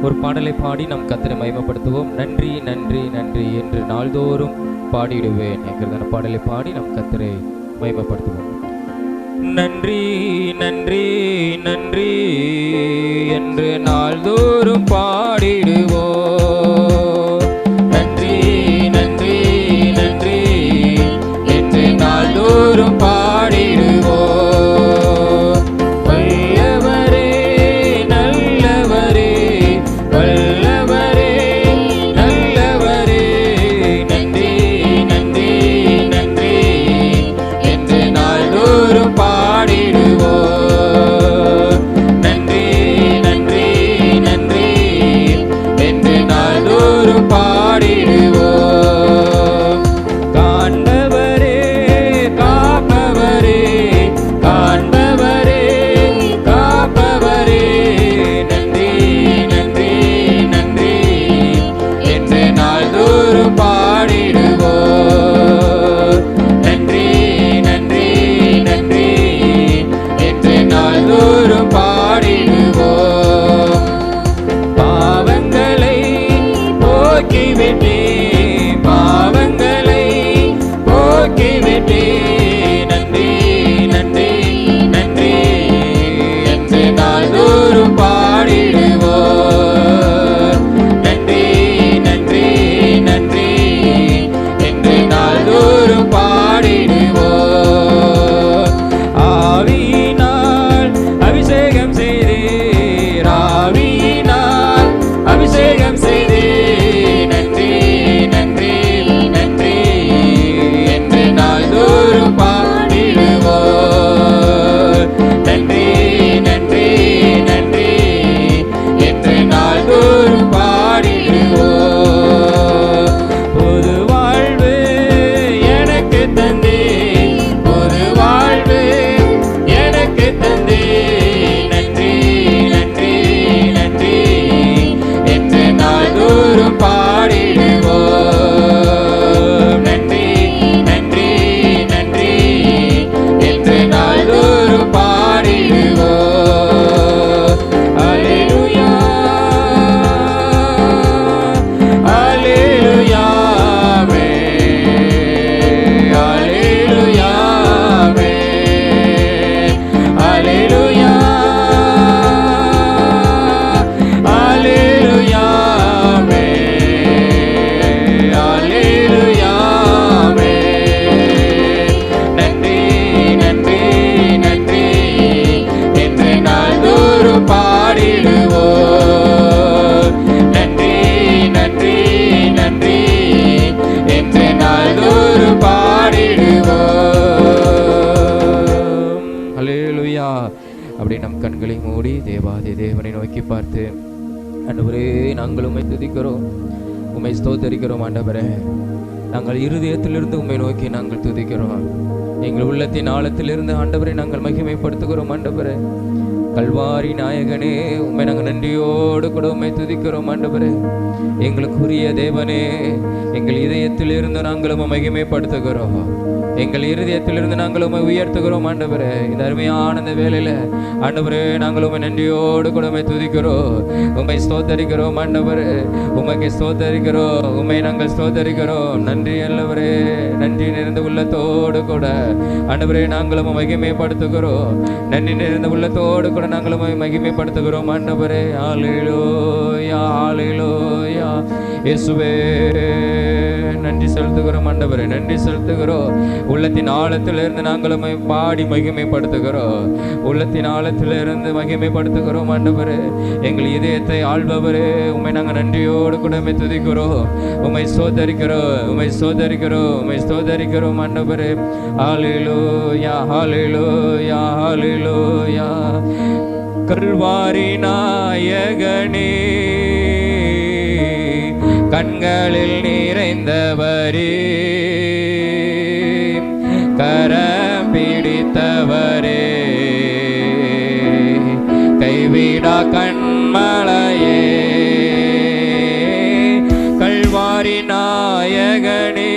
ஒரு பாடலை பாடி நம் கர்த்தரை மகிமைப்படுத்துவோம். நன்றி நன்றி நன்றி என்று நாள்தோறும் பாடிடுவேன் என்கிறதான பாடலை பாடி நம் கர்த்தரை மகிமைப்படுத்துவோம். நன்றி நன்றி நன்றி என்று நாள்தோறும் பாடிடுவோம். நன்றி நன்றி நன்றி என்று நாள்தோறும் பாடிடுவோம். வல்லவரே நல்லவரே வல்லவரே நல்லவரே நன்றி நன்றி நன்றி என்று நாள்தோறும் பாடிடுவோம். நன்றி நன்றி நன்றி என்று நாள்தோறும் பாடிடுவோம். காண்பவரே காப்பவரே காண்பவரே காப்பவரே நன்றி நன்றி நன்றி என்று நாள்தோறும் பாடிடுவோம். நன்றி நன்றி நன்றி என்று நாள்தோறும் பாடிடுவோம். பாவங்களை போக்கிவிட்டே பாவங்களை போக்கிவிட்டே நன்றி நன்றி நன்றி என்று நாள்தோறும் பாடிடுவோம். நன்றி நன்றி நன்றி என்று நாள்தோறும் பாடிடுவோம். ஆவியினால் அபிஷேகம் செய்தீர் ஆவியினால் அபிஷேகம் செய்தீர் நன்றி நன்றி நன்றி என்று நாள்தோறும் பாடிடுவோம். நன்றி நன்றி நன்றி என்று நாள்தோறும் பாடிடுவோம். புது வாழ்வு எனக்கு தந்தே புது வாழ்வு எனக்கு தந்தே நன்றி நன்றி நன்றி என்று நாள்தோறும் பாடிடுவோம். நன்றி நன்றி நன்றி என்று நாள்தோறும் பாடிடுவோம். அல்லேலூயா அல்லேலூயா அல்லேலூயா அல்லேலூயா அல்லேலூயா அல்லேலூயா நன்றி நன்றி நன்றி என்று நாள்தோறும் பாடிடுவோம். நன்றி நன்றி நன்றி என்று நாள்தோறும் பாடிடுவோம். அல்லேலூயா. அப்படி நம் கண்களை மூடி தேவாதி தேவனை நோக்கி பார்த்து, ஆண்டவரே நாங்கள் உம்மை துதிக்கிறோம், உம்மை ஸ்தோத்தரிக்கிறோம். ஆண்டவரே நாங்கள் இருதயத்திலிருந்து உம்மை நோக்கி நாங்கள் துதிக்கிறோம். எங்கள் உள்ளத்தின் ஆழத்திலிருந்து ஆண்டவரை நாங்கள் மகிமைப்படுத்துகிறோம். ஆண்டவரே கல்வாரி நாயகனே உம்மை நாங்கள் நன்றியோடு கூட உம்மை துதிக்கிறோம். ஆண்டவரே எங்களுக்குரிய தேவனே எங்கள் இதயத்திலிருந்து நாங்கள் உம்மை மகிமைப்படுத்துகிறோம். எங்கள் இருதயத்திலிருந்து நாங்கள் உம்மை உயர்த்துகிறோம். ஆண்டவரே இந்த அருமையான இந்த வேளையில ஆண்டவரே நாங்கள் உம்மை நன்றியோடு கூட உம்மை துதிக்கிறோம், உம்மை ஸ்தோத்தரிக்கிறோம். ஆண்டவரே உம்மைக்கு ஸ்தோத்தரிக்கிறோம், உம்மை நாங்கள் ஸ்தோத்தரிக்கிறோம். நன்றி அல்லவரே நன்றி நிறைந்த உள்ளத்தோடு கூட ஆண்டவரே நாங்கள் உம்மை மகிமைப்படுத்துகிறோம். நன்றி நிறைந்த உள்ளத்தோடு கூட நாங்கள் உம்மை மகிமைப்படுத்துகிறோம். ஆண்டவரே ஹல்லேலூயா ஹல்லேலூயா. இயேசுவே நன்றி செலுத்துகிறோம். ஆண்டவரே நன்றி செலுத்துகிறோம். உள்ளத்தின் ஆழத்திலிருந்து நாங்கள் உம்மை பாடி மகிமைப்படுத்துகிறோம். உள்ளத்தின் ஆழத்திலிருந்து மகிமைப்படுத்துகிறோம். ஆண்டவரே எங்கள் இதயத்தை ஆள்பவரே உம்மை நாங்கள் நன்றியோடு கூட உம்மை துதிக்கிறோம், உம்மை ஸ்தோத்தரிக்கிறோம், உம்மை ஸ்தோத்தரிக்கிறோம், உம்மை ஸ்தோத்தரிக்கிறோம். ஆண்டவரே ஹல்லேலூயா ஹல்லேலூயா ஹல்லேலூயா. கல்வாரி நாயகனே கண்களில் நிறைந்தவரே கரம் பிடித்தவரே கைவிடா கண்மலையே கல்வாரி நாயகனே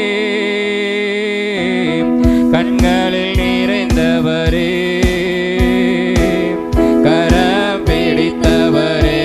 கண்களில் நிறைந்தவரே கரம் பிடித்தவரே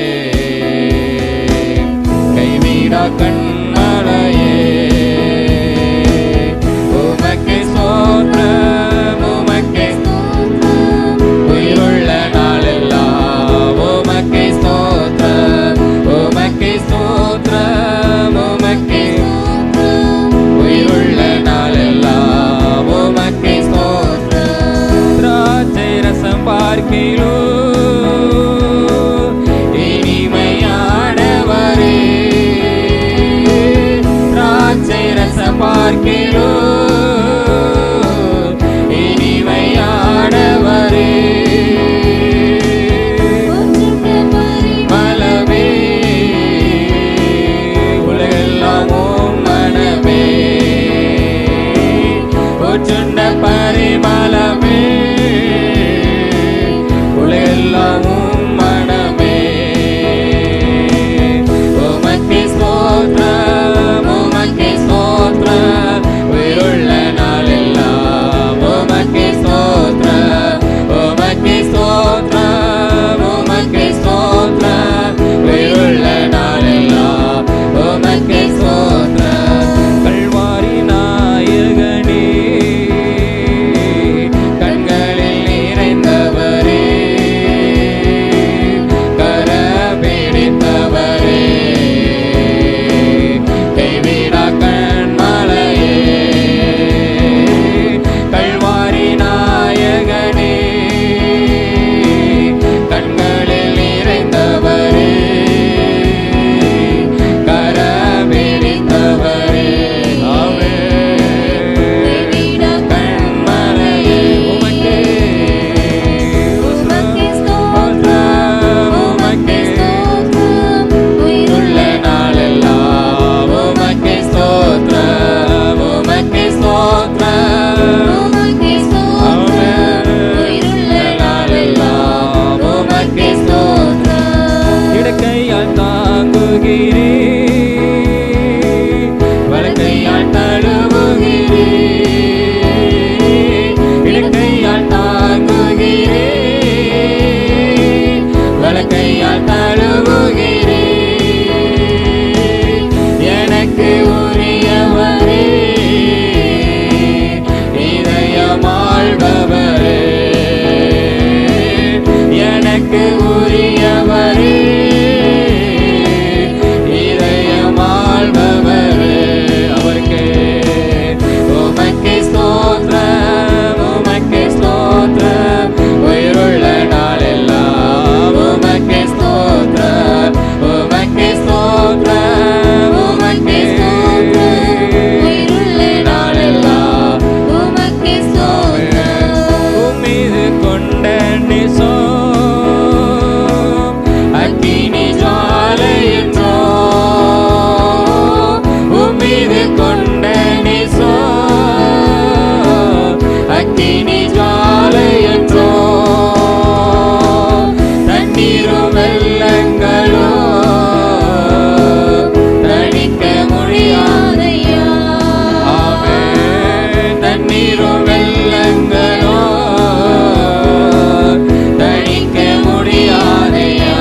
பார்க்கிறோம் இனிமையானவரே. பலமே உலகெல்லாம் மனமே ஒற்றுண்ட பரிமளமே உலகெல்லாம் மனமே. உமக்கு ஸ்தோத்திரம் உமக்கு ஸ்தோத்திரம் உயிருள்ள நாளெல்லாம் உமக்கு ஸ்தோத்திரம் உமக்கு ஸ்தோத்திரம் உமக்கு ஸ்தோத்திரம் உயிருள்ள நாளெல்லாம் உமக்கு ஸ்தோத்திரம். கல்வாரி நாயகனே கண்களில் நிறைந்தவரே கரபிடித்தவரே கைவிடா கண்மலையே. கல்வாரி நாயகனே கண்களில் நிறைந்தவரே கரபிடித்தவரே கண்மலையே. உமக்கே உமக்கே ஸ்தோத்திரம் உமக்கே உயிருள்ள நாளெல்லாம் உமக்கே ஸ்தோத்திரம் உமக்கே ஸ்தோத்திரம் உயிருள்ள நாளெல்லாம் உமக்கே ஸ்தோத்திரம். இடக்கையால் தாங்குகிறீர் வலக்கையால் தழுவுகிறீர். இடக்கையால் தாங்குகிறீர் வலக்கையால் தழுவுகிறீர். எனக்கு உரியவரே இதயமாழ்பவரே எனக்கு உரியவரே இதயமாழ்பவரே. அவருக்கு உமக்கு ஸ்தோத்திரம் உமக்கு ஸ்தோத்திரம் உயிருள்ள நாளெல்லாம் உமக்கு ஸ்தோத்திரம் உமக்கு ஸ்தோத்திரம் உமக்கு உயிருள்ள நாளெல்லாம் உமக்கு ஸ்தோத்திரம். உம்மீது கொண்ட நேசம் அக்கினி ஜுவாலை என்றோ உம்மீது கொண்ட நேசம் அக்கினி ஜுவாலை என்றோ தண்ணீரும் வெள்ளங்களோ தணிக்க முடியாதையா. ஆமென். தண்ணீரும் வெள்ளங்களோ தணிக்க முடியாதையா.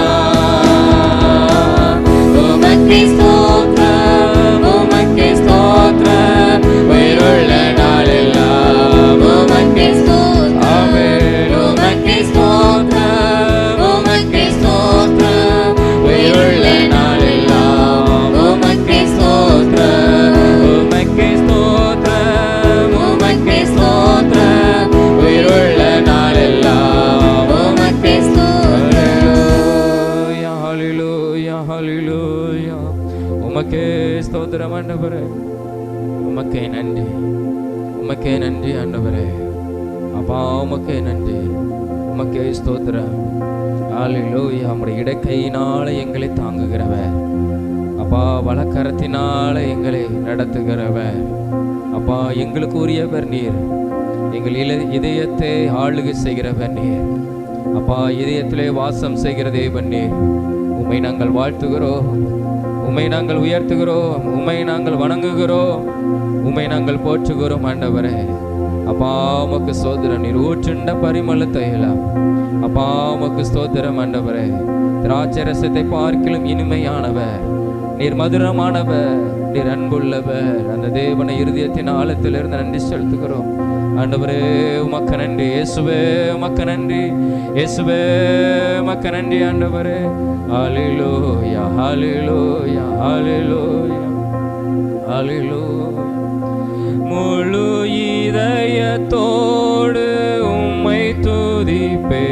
உமக்கு ஸ்தோத்திரம் உமக்கு ஸ்தோத்திரம் உயிருள்ள நாளெல்லாம் உமக்கு ஸ்தோத்திரம். ஆமென். உமக்கு ஸ்தோத்திரம் உமக்கு ஸ்தோத்திரம் உயிருள்ள நாளெல்லாம் உமக்கு ஸ்தோத்திரம் உமக்கு ஸ்தோத்திரம் உமக்கு ஸ்தோத்திரம் உயிருள்ள நாளெல்லாம் உமக்கு ஸ்தோத்திரம். ஹல்லேலூயா ஹல்லேலூயா. உமக்கே ஸ்தோத்திரம் ஆண்டவரே. உமக்கே நன்றி உமக்கே நன்றி ஆண்டவரே. அப்பா உமக்கே நன்றி உமக்கே ஸ்தோத்திரம். ஹல்லேலூயா. நம்முடைய இடக்கையினால எங்களை தாங்குகிறவர் அப்பா வலக்கரத்தினால எங்களை நடத்துகிறவர் அப்பா எங்களுக்கு உரியவர் நீர். எங்கள் இதயத்தை ஆளுகை செய்கிறவர் நீர். அப்பா இதயத்திலே வாசம் செய்கிற தேவன் நீர். உம்மை நாங்கள் வாழ்த்துகிறோம் உம்மை நாங்கள் உயர்த்துகிறோம் உம்மை நாங்கள் வணங்குகிறோம் உம்மை நாங்கள் போற்றுகிறோம் ஆண்டவரே. அப்பா உமக்கு ஸ்தோத்திரம். நீர் ஊற்றுண்ட பரிமள தைலம் அப்பா உமக்கு ஸ்தோத்திரம் ஆண்டவரே. திராட்சை ரசத்தை பார்க்கிலும் இனிமையானவர் நீர், மதுரமானவர் நீர், அன்புள்ளவர். அந்த தேவனை இருதயத்தின் ஆழத்திலிருந்து நன்றி செலுத்துகிறோம் ஆண்டவரே. உமக்கு நன்றி இயேசுவே, உமக்கு நன்றி இயேசுவே, உமக்கு நன்றி ஆண்டவரே. ஹல்லேலூயா ஹல்லேலூயா ஹல்லேலூயா ஹல்லேலூயா. முழு இதயத்தோடு உம்மை துதிப்பே,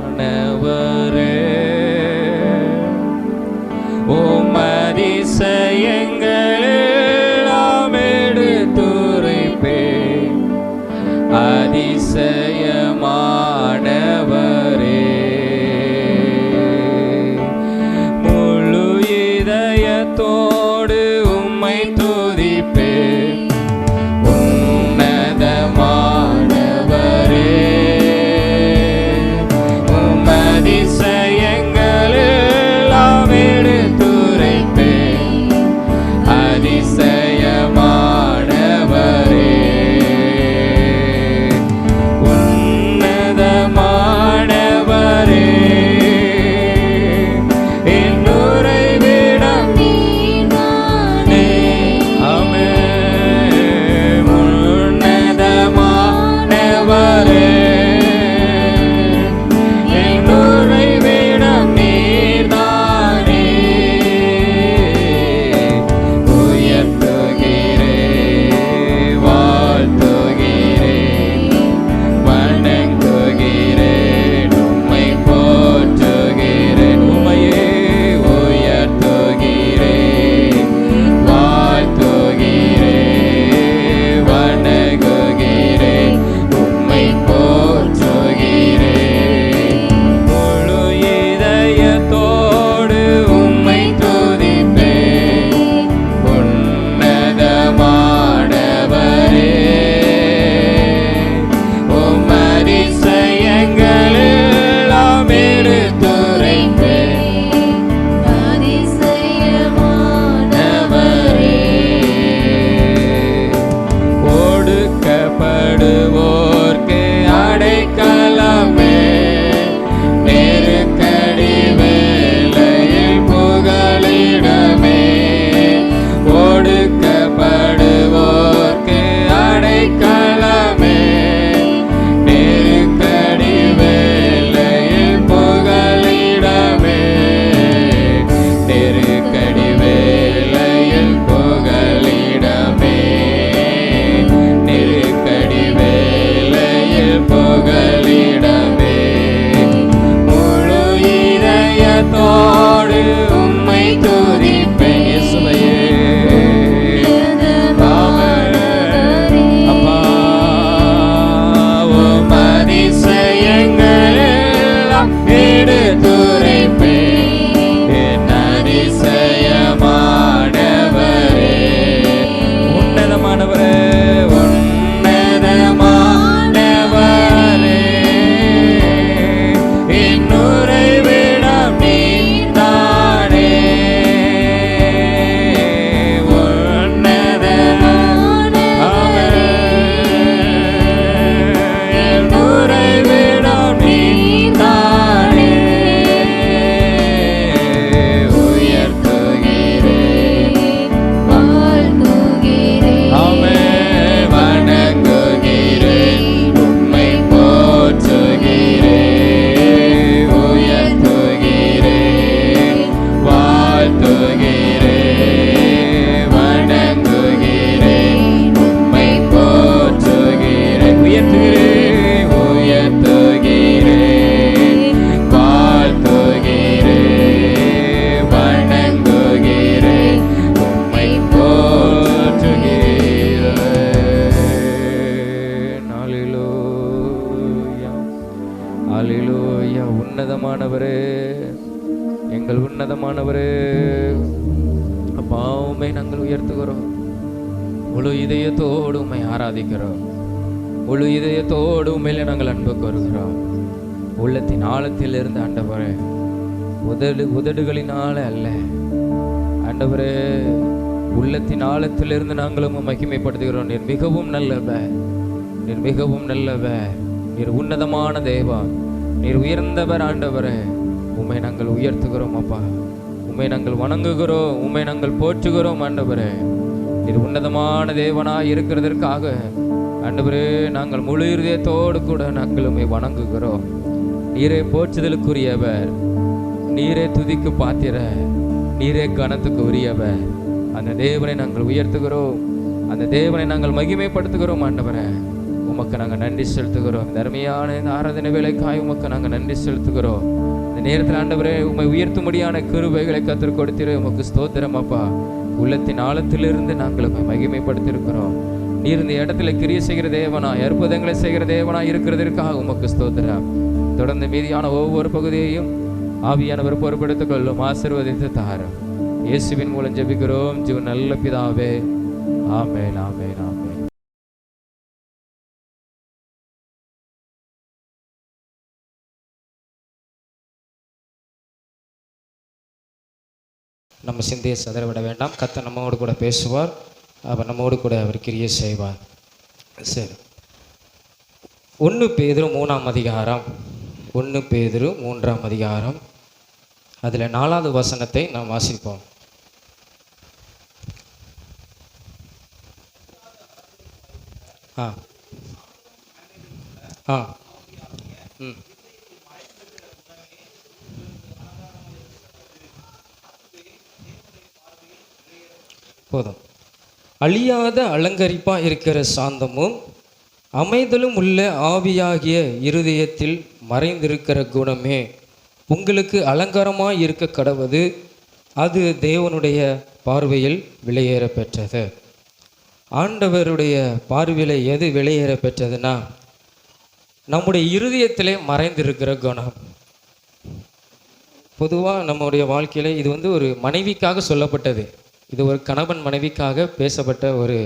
உன்னதமானவரே. உமதி அப்பா உம்மை நாங்கள் உயர்த்துகிறோம். முழு இதயத்தோடு உம்மை ஆராதிக்கிறோம். முழு இதயத்தோடு உண்மையிலே நாங்கள் அன்பு கோருகிறோம். உள்ளத்தின் ஆழத்தில் இருந்து ஆண்டவரே, உதடுகளினால அல்ல ஆண்டவரே, உள்ளத்தின் ஆழத்திலிருந்து நாங்களும் மகிமைப்படுத்துகிறோம். நீர் மிகவும் நல்லவர், நீர் மிகவும் நல்லவர், நீர் உன்னதமான தேவா, நீர் உயர்ந்தவர் ஆண்டவரே. உம்மை நாங்கள் உயர்த்துகிறோம் அப்பா, உம்மை நாங்கள் வணங்குகிறோம், உம்மை நாங்கள் போற்றுகிறோம் ஆண்டவரே. நீர் உன்னதமான தேவனாய் இருக்கிறதற்காக ஆண்டவரே நாங்கள் முழு இதயத்தோடு கூட நாங்கள் உம்மை வணங்குகிறோம். நீரே போற்றுதலுக்குரியவர், நீரே துதிக்கு பாத்திர, நீரே கனத்துக்கு உரியவர். அந்த தேவனை நாங்கள் உயர்த்துகிறோம், அந்த தேவனை நாங்கள் மகிமைப்படுத்துகிறோம் ஆண்டவரே. உமக்கு நாங்கள் நன்றி செலுத்துகிறோம். தர்மையான இந்த ஆராதனை வேலைக்காய் உமக்கு நாங்கள் நன்றி செலுத்துகிறோம். இந்த நேரத்தில் ஆண்டவரே உம்மை உயர்த்தும்படியான கிருபைகளை கற்றுக் கொடுத்திரு. உமக்கு ஸ்தோத்திரம் அப்பா. உள்ளத்தின் ஆழத்திலிருந்து நாங்கள் உம்மை மகிமைப்படுத்தியிருக்கிறோம். நீர் இந்த இடத்துல கிரியை செய்கிற தேவனா, அற்புதங்களை செய்கிற தேவனா இருக்கிறதற்காக உமக்கு ஸ்தோத்திரம். தொடர்ந்து மீதியான ஒவ்வொரு பகுதியையும் ஆவியானவர் பொறுப்பெடுத்துக் கொள்ளும், ஆசீர்வதித்து தாரும். இயேசுவின் மூலம் ஜெபிக்கிறோம் ஜீவன் நல்ல பிதாவே, ஆமென், ஆமென், ஆமென். நம்ம சிந்தையை சதறவிட வேண்டாம். கர்த்தர் நம்மோடு கூட பேசுவார், அவர் நம்மோடு கூட அவர் கிரியை செய்வார். சரி, 1 பேதுரு 3ஆம் அதிகாரம், 1 பேதுரு 3ஆம் அதிகாரம், அதில் 4வது வசனத்தை நாம் வாசிப்போம். போதும். அழியாத அலங்கரிப்பாக இருக்கிற சாந்தமும் அமைதலும் உள்ள ஆவியாகிய இருதயத்தில் மறைந்திருக்கிற குணமே உங்களுக்கு அலங்காரமாக இருக்க கடவது, அது தேவனுடைய பார்வையில் விலையேற பெற்றது. ஆண்டவருடைய பார்வையில் எது விலையேற பெற்றதுன்னா, நம்முடைய இருதயத்திலே மறைந்திருக்கிற குணம். பொதுவாக நம்முடைய வாழ்க்கையில் இது ஒரு மனைவிக்காக சொல்லப்பட்டது. இது ஒரு கணவன் மனைவிக்காக பேசப்பட்ட ஒரு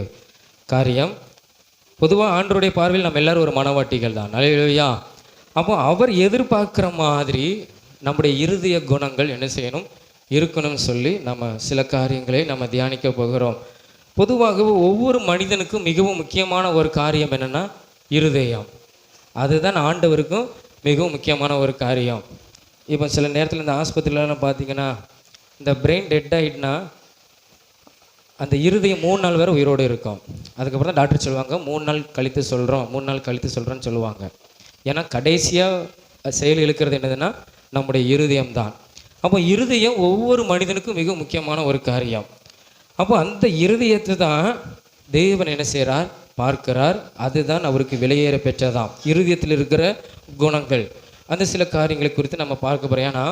காரியம். பொதுவாக ஆண்டவருடைய பார்வையில் நம்ம எல்லோரும் ஒரு மனவாட்டிகள் தான். அல்லேலூயா. அப்போ அவர் எதிர்பார்க்குற மாதிரி நம்முடைய இருதய குணங்கள் என்ன செய்யணும், இருக்கணும்னு சொல்லி நம்ம சில காரியங்களை நம்ம தியானிக்க போகிறோம். பொதுவாகவே ஒவ்வொரு மனிதனுக்கும் மிகவும் முக்கியமான ஒரு காரியம் என்னென்னா இருதயம். அதுதான் ஆண்டவருக்கும் மிகவும் முக்கியமான ஒரு காரியம். இப்போ சில நேரத்தில் இந்த ஆஸ்பத்திரியிலலாம் பார்த்தீங்கன்னா, இந்த பிரெயின் டெட் ஆகிட்டுனா அந்த இருதயம் 3 நாள் வரை உயிரோடு இருக்கும். அதுக்கப்புறம் தான் டாக்டர் சொல்லுவாங்க 3 நாள் கழித்து சொல்கிறோம், 3 நாள் கழித்து சொல்கிறோன்னு சொல்லுவாங்க. ஏன்னா கடைசியாக செயல் இழுக்கிறது என்னதுன்னா நம்முடைய இருதயம் தான். அப்போ இருதயம் ஒவ்வொரு மனிதனுக்கும் மிக முக்கியமான ஒரு காரியம். அப்போ அந்த இருதயத்தை தான் தேவன் என்ன செய்கிறார், பார்க்கிறார். அதுதான் அவருக்கு விலையேற பெற்றதாம். இருதயத்தில் இருக்கிற குணங்கள், அந்த சில காரியங்களை குறித்து நம்ம பார்க்க போகிறோம். ஏன்னா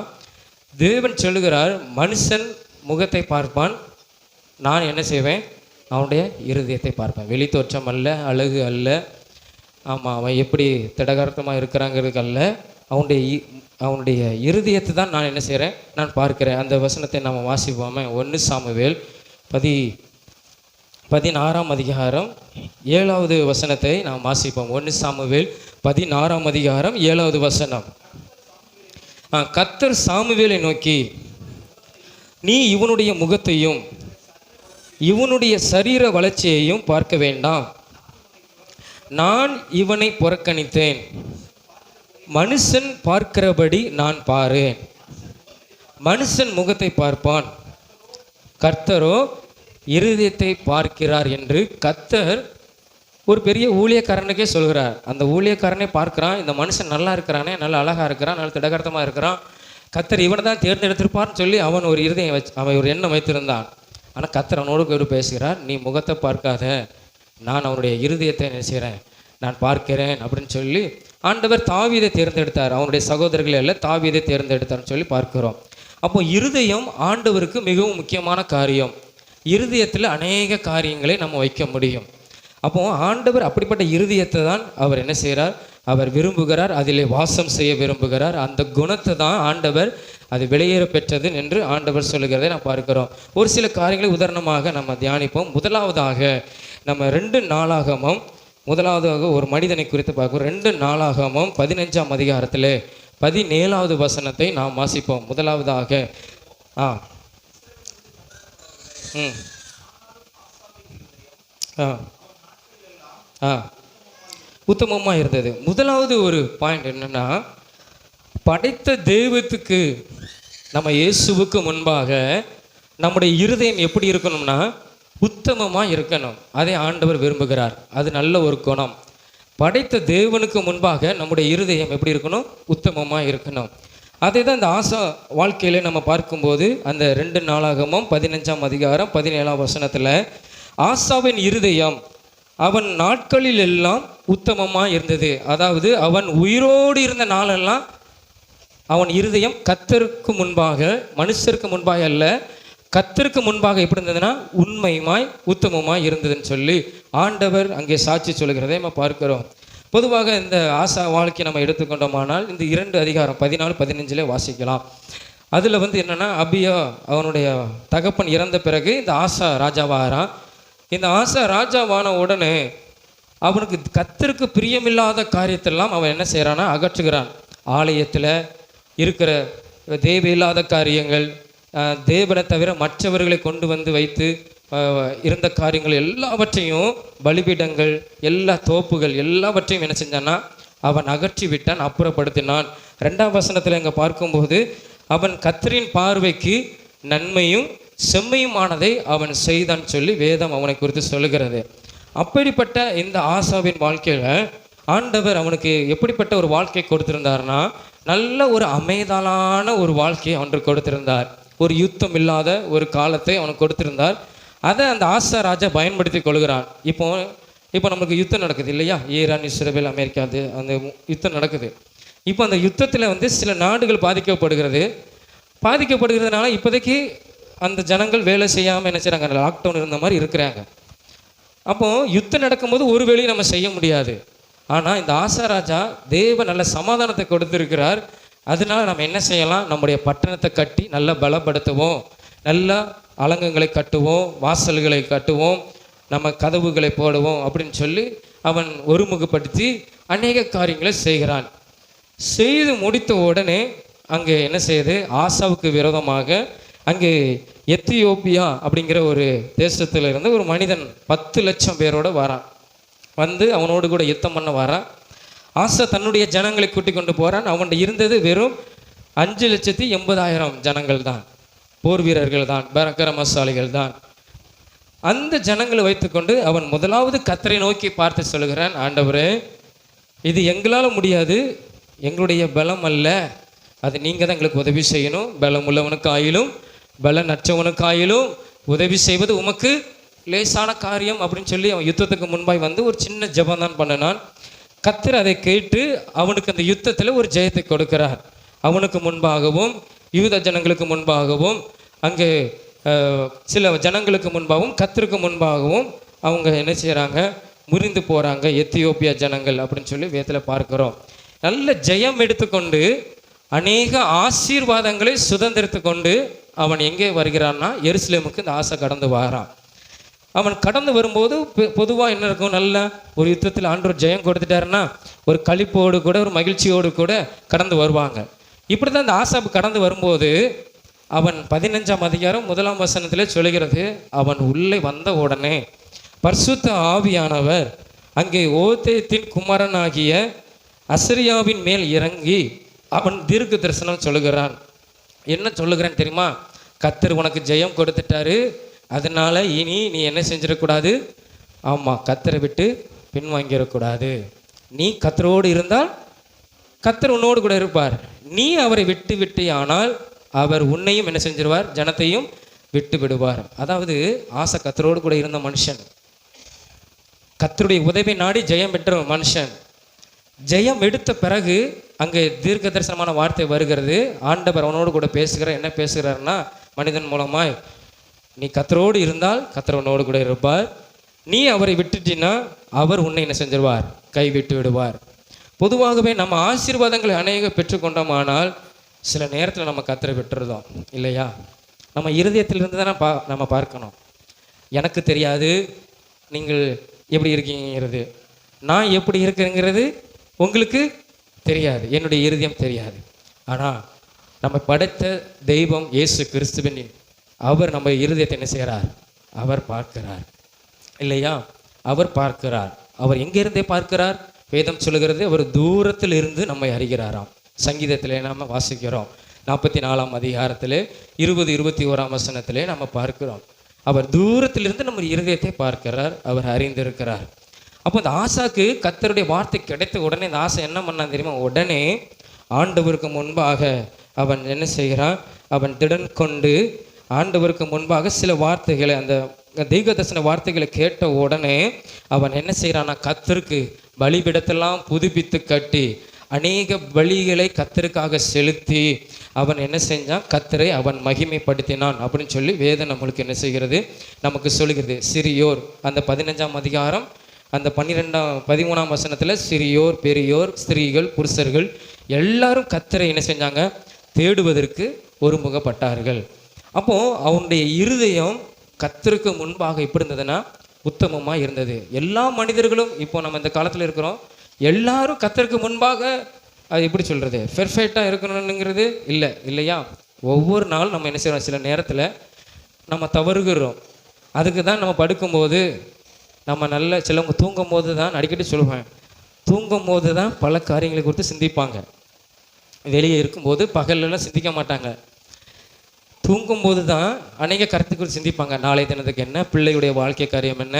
தேவன் சொல்லுகிறார், மனுஷன் முகத்தை பார்ப்பான், நான் என்ன செய்வேன், அவனுடைய இருதயத்தை பார்ப்பேன். வெளி தோற்றம் அல்ல, அழகு அல்ல, ஆமாம் அவன் எப்படி திடகாரத்தமாக இருக்கிறாங்கிறதுக்கு அல்ல, அவனுடைய இருதயத்தை தான் நான் என்ன செய்கிறேன், நான் பார்க்கிறேன். அந்த வசனத்தை நம்ம வாசிப்போமே. 1 சாமுவேல் 16ஆம் அதிகாரம் 7வது வசனத்தை நாம் வாசிப்போம். 1 சாமுவேல் 16ஆம் அதிகாரம் 7வது வசனம். கர்த்தர் சாமுவேலை நோக்கி, நீ இவனுடைய முகத்தையும் இவனுடைய சரீர வளர்ச்சியையும் பார்க்க வேண்டாம், நான் இவனை புறக்கணித்தேன், மனுஷன் பார்க்கிறபடி நான் பாரேன். மனுஷன் முகத்தை பார்ப்பான், கர்த்தரோ இருதயத்தை பார்க்கிறார் என்று கர்த்தர் ஒரு பெரிய ஊழியக்காரனுக்கே சொல்கிறார். அந்த ஊழியக்காரனே பார்க்குறான், இந்த மனுஷன் நல்லா இருக்கிறானே, நல்லா அழகாக இருக்கிறான், நல்ல திடகாரத்தமாக இருக்கிறான், கர்த்தர் இவனை தான் தேர்ந்தெடுத்திருப்பார்னு சொல்லி அவன் ஒரு இருதயம் அவன் ஒரு எண்ணம் வைத்திருந்தான். ஆனால் கர்த்தர் அவனோடு பேசுகிறார், நீ முகத்தை பார்க்காத, நான் அவனுடைய இருதயத்தை என்ன செய்கிறேன், நான் பார்க்கிறேன் அப்படின்னு சொல்லி ஆண்டவர் தாவீதை தேர்ந்தெடுத்தார். அவனுடைய சகோதரர்கள் எல்லாம் தாவீதை தேர்ந்தெடுத்தார்னு சொல்லி பார்க்கிறோம். அப்போ இருதயம் ஆண்டவருக்கு மிகவும் முக்கியமான காரியம். இருதயத்தில் அநேக காரியங்களை நம்ம வைக்க முடியும். அப்போ ஆண்டவர் அப்படிப்பட்ட இருதயத்தை தான் அவர் என்ன செய்கிறார், அவர் விரும்புகிறார், அதிலே வாசம் செய்ய விரும்புகிறார். அந்த குணத்தை தான் ஆண்டவர் அது வெளியேற பெற்றது என்று ஆண்டவர் சொல்லுகிறதை நாம் பார்க்கிறோம். ஒரு சில காரியங்களை உதாரணமாக நம்ம தியானிப்போம். முதலாவதாக நம்ம 2 நாளாகமம் முதலாவதாக ஒரு மனிதனை குறித்து பார்க்கிறோம். 2 நாளாகமம் 15ஆம் அதிகாரத்தில் 17வது வசனத்தை நாம் வாசிப்போம். முதலாவதாக உத்தமமாக இருந்தது. முதலாவது ஒரு பாயிண்ட் என்னன்னா, படைத்த தெய்வத்துக்கு நம்ம இயேசுவுக்கு முன்பாக நம்முடைய இருதயம் எப்படி இருக்கணும்னா உத்தமமாக இருக்கணும். அதை ஆண்டவர் விரும்புகிறார். அது நல்ல ஒரு குணம். படைத்த தேவனுக்கு முன்பாக நம்முடைய இருதயம் எப்படி இருக்கணும்? உத்தமமாக இருக்கணும். அதை தான் இந்த ஆசா வாழ்க்கையில நம்ம பார்க்கும்போது அந்த 2 நாளாகமும் 15ஆம் அதிகாரம் 17ஆம் வசனத்தில் ஆசாவின் இருதயம் அவன் நாட்களில் எல்லாம் உத்தமமாக இருந்தது. அதாவது அவன் உயிரோடு இருந்த நாளெல்லாம் அவன் இருதயம் கர்த்தருக்கு முன்பாக, மனுஷருக்கு முன்பாக அல்ல, கர்த்தருக்கு முன்பாக எப்படி இருந்ததுன்னா உண்மையுமாய் உத்தமமாய் இருந்ததுன்னு சொல்லி ஆண்டவர் அங்கே சாட்சி சொல்கிறதை நம்ம பார்க்கிறோம். பொதுவாக இந்த ஆசா வாழ்க்கை நம்ம எடுத்துக்கொண்டோமானால் இந்த 2 அதிகாரம் 14, 15 வாசிக்கலாம். அதில் என்னென்னா, அபியா அவனுடைய தகப்பன் இறந்த பிறகு இந்த ஆசா ராஜாவாகிறான். இந்த ஆசா ராஜாவான உடனே அவனுக்கு கர்த்தருக்கு பிரியமில்லாத காரியத்தெல்லாம் அவன் என்ன செய்கிறான்னா அகற்றுகிறான். ஆலயத்தில் இருக்கிற தேவையில்லாத காரியங்கள், தேவனை தவிர மற்றவர்களை கொண்டு வந்து வைத்து இருந்த காரியங்கள் எல்லாவற்றையும், பலிபீடங்கள், எல்லா தோப்புகள் எல்லாவற்றையும் என்ன செஞ்சான்னா அவன் அகற்றி விட்டான், அப்புறப்படுத்தினான். 2ஆம் வசனத்தில் இங்கே பார்க்கும்போது அவன் கர்த்தரின் பார்வைக்கு நன்மையும் செம்மையுமானதை அவன் செய்தான் சொல்லி வேதம் அவனை குறித்து சொல்லுகிறது. அப்படிப்பட்ட இந்த ஆசாவின் வாழ்க்கையில் ஆண்டவர் அவனுக்கு எப்படிப்பட்ட ஒரு வாழ்க்கை கொடுத்திருந்தார்னா, நல்ல ஒரு அமைதலான ஒரு வாழ்க்கையை அவனுக்கு கொடுத்திருந்தார். ஒரு யுத்தம் இல்லாத ஒரு காலத்தை அவனுக்கு கொடுத்திருந்தார். அதை அந்த ஆசா ராஜா பயன்படுத்தி கொள்கிறான். இப்போ நமக்கு யுத்தம் நடக்குது இல்லையா? ஈரான், இஸ்ரேல், அமெரிக்கா, அந்த யுத்தம் நடக்குது. இப்போ அந்த யுத்தத்தில் சில நாடுகள் பாதிக்கப்படுகிறதுனால இப்போதைக்கு அந்த ஜனங்கள் வேலை செய்யாமல் என்ன செய்கிறாங்க, லாக்டவுன் இருந்த மாதிரி இருக்கிறாங்க. அப்போது யுத்தம் நடக்கும்போது ஒரு வேலையும் நம்ம செய்ய முடியாது. ஆனால் இந்த ஆசா ராஜா தேவ நல்ல சமாதானத்தை கொடுத்துருக்கிறார். அதனால நம்ம என்ன செய்யலாம், நம்முடைய பட்டணத்தை கட்டி நல்லா பலப்படுத்துவோம், நல்லா அலங்கங்களை கட்டுவோம், வாசல்களை கட்டுவோம், நம்ம கதவுகளை போடுவோம் அப்படின்னு சொல்லி அவன் ஒருமுகப்படுத்தி அநேக காரியங்களை செய்கிறான். செய்து முடித்த உடனே அங்கே என்ன செய்யுது, ஆசாவுக்கு விரோதமாக அங்கே எத்தியோப்பியா அப்படிங்கிற ஒரு தேசத்தில் இருந்து ஒரு மனிதன் 10 லட்சம் பேரோடு வரான். அவனோடு கூட யுத்தம் பண்ண வரான். ஆசா தன்னுடைய ஜனங்களை கூட்டி கொண்டு போகிறான். அவன்கிட்ட இருந்தது வெறும் 5,80,000 ஜனங்கள் தான், போர் வீரர்கள் தான், பராக்கிரமசாலிகள் தான். அந்த ஜனங்களை வைத்துக்கொண்டு அவன் முதலாவது கர்த்தரை நோக்கி பார்த்து சொல்கிறான், ஆண்டவரே, இது எங்களால் முடியாது, எங்களுடைய பலம் அல்ல, அது நீங்கள் தான் எங்களுக்கு உதவி செய்யணும். பலம் உள்ளவனுக்காயிலும் பலனற்றவனுக்காயிலும் உதவி செய்வது உமக்கு லேசான காரியம் அப்படின்னு சொல்லி அவன் யுத்தத்துக்கு முன்பாய் ஒரு சின்ன ஜெபம் தான் பண்ணினான். கர்த்தர் அதை கேட்டு அவனுக்கு அந்த யுத்தத்தில் ஒரு ஜெயத்தை கொடுக்கிறார். அவனுக்கு முன்பாகவும் யூத ஜனங்களுக்கு முன்பாகவும் அங்கே சில ஜனங்களுக்கு முன்பாகவும் கர்த்தருக்கு முன்பாகவும் அவங்க என்ன செய்கிறாங்க, முறிந்து போகிறாங்க, எத்தியோப்பியா ஜனங்கள் அப்படின்னு சொல்லி வேதத்தில் பார்க்கிறோம். நல்ல ஜெயம் எடுத்துக்கொண்டு அநேக ஆசீர்வாதங்களை சுதந்திரத்து கொண்டு அவன் எங்கே வருகிறான்னா எருசலேமுக்கு இந்த ஆசை கடந்து வரான். அவன் கடந்து வரும்போது பொதுவாக என்ன இருக்கும், நல்ல ஒரு யுத்தத்தில் ஆண்டவர் ஜெயம் கொடுத்துட்டாருன்னா ஒரு களிப்போடு கூட ஒரு மகிழ்ச்சியோடு கூட கடந்து வருவாங்க. இப்படி தான் இந்த ஆசாப்பு கடந்து வரும்போது அவன் 15ஆம் அதிகாரம் 1ஆம் வசனத்தில் சொல்கிறது, அவன் உள்ளே வந்த உடனே பரிசுத்த ஆவியானவர் அங்கே ஓதேத்தின் குமாரனாகிய அசரியாவின் மேல் இறங்கி அவன் தீர்க்க தரிசனம் சொல்லுகிறான். என்ன சொல்லுகிறான் தெரியுமா, கர்த்தர் உனக்கு ஜெயம் கொடுத்துட்டாரு, அதனால இனி நீ என்ன செஞ்சிடக்கூடாது, ஆமாம் கர்த்தரை விட்டு பின்வாங்கிடக்கூடாது. நீ கர்த்தரோடு இருந்தால் கர்த்தர் உன்னோடு கூட இருப்பார். நீ அவரை விட்டு ஆனால் அவர் உன்னையும் என்ன செஞ்சிருவார், ஜனத்தையும் விட்டு விடுவார். அதாவது ஆசை கர்த்தரோடு கூட இருந்த மனுஷன், கர்த்தருடைய உதவி நாடி ஜெயம் பெற்ற மனுஷன். ஜெயம் எடுத்த பிறகு அங்கே தீர்க்க தரிசனமான வார்த்தை வருகிறது. ஆண்டவர் அவனோடு கூட பேசுகிறார். என்ன பேசுகிறார்னா, மனிதன் மூலமாய், நீ கர்த்தரோடு இருந்தால் கர்த்தர் உன்னோடு கூட இருப்பார், நீ அவரை விட்டுட்டினா அவர் உன்னை என்ன கைவிட்டு விடுவார். பொதுவாகவே நம்ம ஆசீர்வாதங்களை அநேக பெற்றுக்கொண்டோமானால் சில நேரத்தில் நம்ம கத்தரை விட்டுறதோம் இல்லையா? நம்ம இருதயத்திலிருந்து தானே நம்ம பார்க்கணும். எனக்கு தெரியாது நீங்கள் எப்படி இருக்கீங்கிறது, நான் எப்படி இருக்கிறேங்கிறது உங்களுக்கு தெரியாது, என்னுடைய இருதயம் தெரியாது. ஆனால் நம்ம படைத்த தெய்வம் இயேசு கிறிஸ்துவின் அவர் நம்ம இருதயத்தை என்ன செய்கிறார்? அவர் பார்க்கிறார் இல்லையா? அவர் பார்க்கிறார். அவர் எங்கிருந்தே பார்க்கிறார்? வேதம் சொல்லுகிறது அவர் தூரத்தில் இருந்து நம்மை அறிகிறாராம். சங்கீதத்திலே நாம் வாசிக்கிறோம் 44ஆம் அதிகாரத்திலே 20-21ஆம் வசனத்திலே நம்ம பார்க்கிறோம். அவர் தூரத்திலிருந்து நம்ம இருதயத்தை பார்க்கிறார், அவர் அறிந்திருக்கிறார். அப்போ இந்த ஆசாக்கு கர்த்தருடைய வார்த்தை கிடைத்த உடனே இந்த ஆசை என்ன பண்ணான் தெரியுமா? உடனே ஆண்டவருக்கு முன்பாக அவன் என்ன செய்கிறான்? அவன் திடன் கொண்டு ஆண்டவருக்கு முன்பாக சில வார்த்தைகளை, அந்த தீர்க்கதரிசன வார்த்தைகளை கேட்ட உடனே அவன் என்ன செய்கிறான்னா, கர்த்தருக்கு பலிபீடத்தெல்லாம் புதுப்பித்து கட்டி அநேக பலிகளை கர்த்தருக்காக செலுத்தி அவன் என்ன செஞ்சான்? கர்த்தரை அவன் மகிமைப்படுத்தினான் அப்படின்னு சொல்லி வேதம் நம்மளுக்கு என்ன செய்கிறது? நமக்கு சொல்கிறது. சிறியோர் அந்த 15ஆம் அதிகாரம் அந்த 13ஆம் வசனத்தில் சிறியோர், பெரியோர், ஸ்திரீகள், புருஷர்கள் எல்லாரும் கர்த்தரை என்ன செஞ்சாங்க? தேடுவதற்கு ஒருமுகப்பட்டார்கள். அப்போது அவனுடைய இருதயம் கர்த்தருக்கு முன்பாக எப்படி இருந்ததுன்னா உத்தமமாக இருந்தது. எல்லா மனிதர்களும் இப்போ நம்ம இந்த காலத்தில் இருக்கிறோம், எல்லாரும் கர்த்தருக்கு முன்பாக அது எப்படி சொல்கிறது? பெர்ஃபெக்டாக இருக்கணுங்கிறது இல்லை இல்லையா? ஒவ்வொரு நாளும் நம்ம என்ன செய்கிறோம்? சில நேரத்தில் நம்ம தவறுகிறோம். அதுக்கு தான் நம்ம படுக்கும்போது நம்ம நல்ல சிலவங்க தூங்கும் போது தான், அடிக்கடி சொல்லுவேன், தூங்கும் போது தான் பல காரியங்களை குறித்து சிந்திப்பாங்க. வெளியே இருக்கும்போது பகலெல்லாம் சிந்திக்க மாட்டாங்க. தூங்கும்போது தான் அநேக கருத்து குறித்து சிந்திப்பாங்க. நாளை தினத்துக்கு என்ன, பிள்ளையுடைய வாழ்க்கை காரியம் என்ன,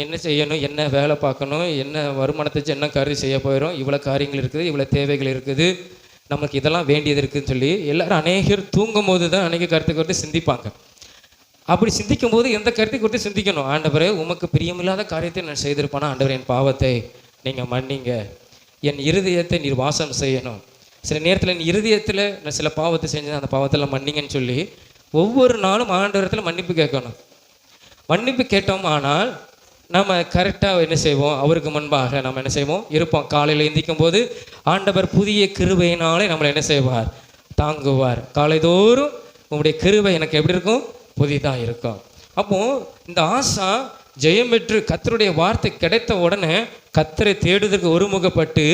என்ன செய்யணும், என்ன வேலை பார்க்கணும், என்ன வருமானத்துக்கு என்ன காரியம் செய்ய போயிடும், இவ்வளோ காரியங்கள் இருக்குது, இவ்வளோ தேவைகள் இருக்குது, நமக்கு இதெல்லாம் வேண்டியது இருக்குதுன்னு சொல்லி எல்லோரும் அநேகர் தூங்கும் போது தான் அநேக கருத்து குறித்து சிந்திப்பாங்க. அப்படி சிந்திக்கும் போது எந்த கருத்தை குறித்து சிந்திக்கணும்? ஆண்டவரே, உமக்கு பிரியமில்லாத காரியத்தை நான் செய்திருப்பானா, ஆண்டவரே என் பாவத்தை நீங்கள் மன்னிங்க, என் இருதயத்தை நீர் வாசம் செய்யணும். சில நேரத்தில் என் இருதயத்தில் நான் சில பாவத்தை செஞ்சேன், அந்த பாவத்தில் மன்னிங்கன்னு சொல்லி ஒவ்வொரு நாளும் ஆண்டவரத்தில் மன்னிப்பு கேட்கணும். மன்னிப்பு கேட்டோம் ஆனால் நம்ம கரெக்டாக என்ன செய்வோம்? அவருக்கு முன்பாக நம்ம என்ன செய்வோம்? இருப்போம். காலையில் எந்திக்கும் போது ஆண்டவர் புதிய கிருபையினாலே நம்மளை என்ன செய்வார்? தாங்குவார். காலைதோறும் உங்களுடைய கிருபை எனக்கு எப்படி இருக்கும்? புதிதாக இருக்கும். அப்போது இந்த ஆசா ஜெயம் பெற்று கர்த்தருடைய வார்த்தை கிடைத்த உடனே கர்த்தரை தேடுவதற்கு ஒருமுகப்பட்டு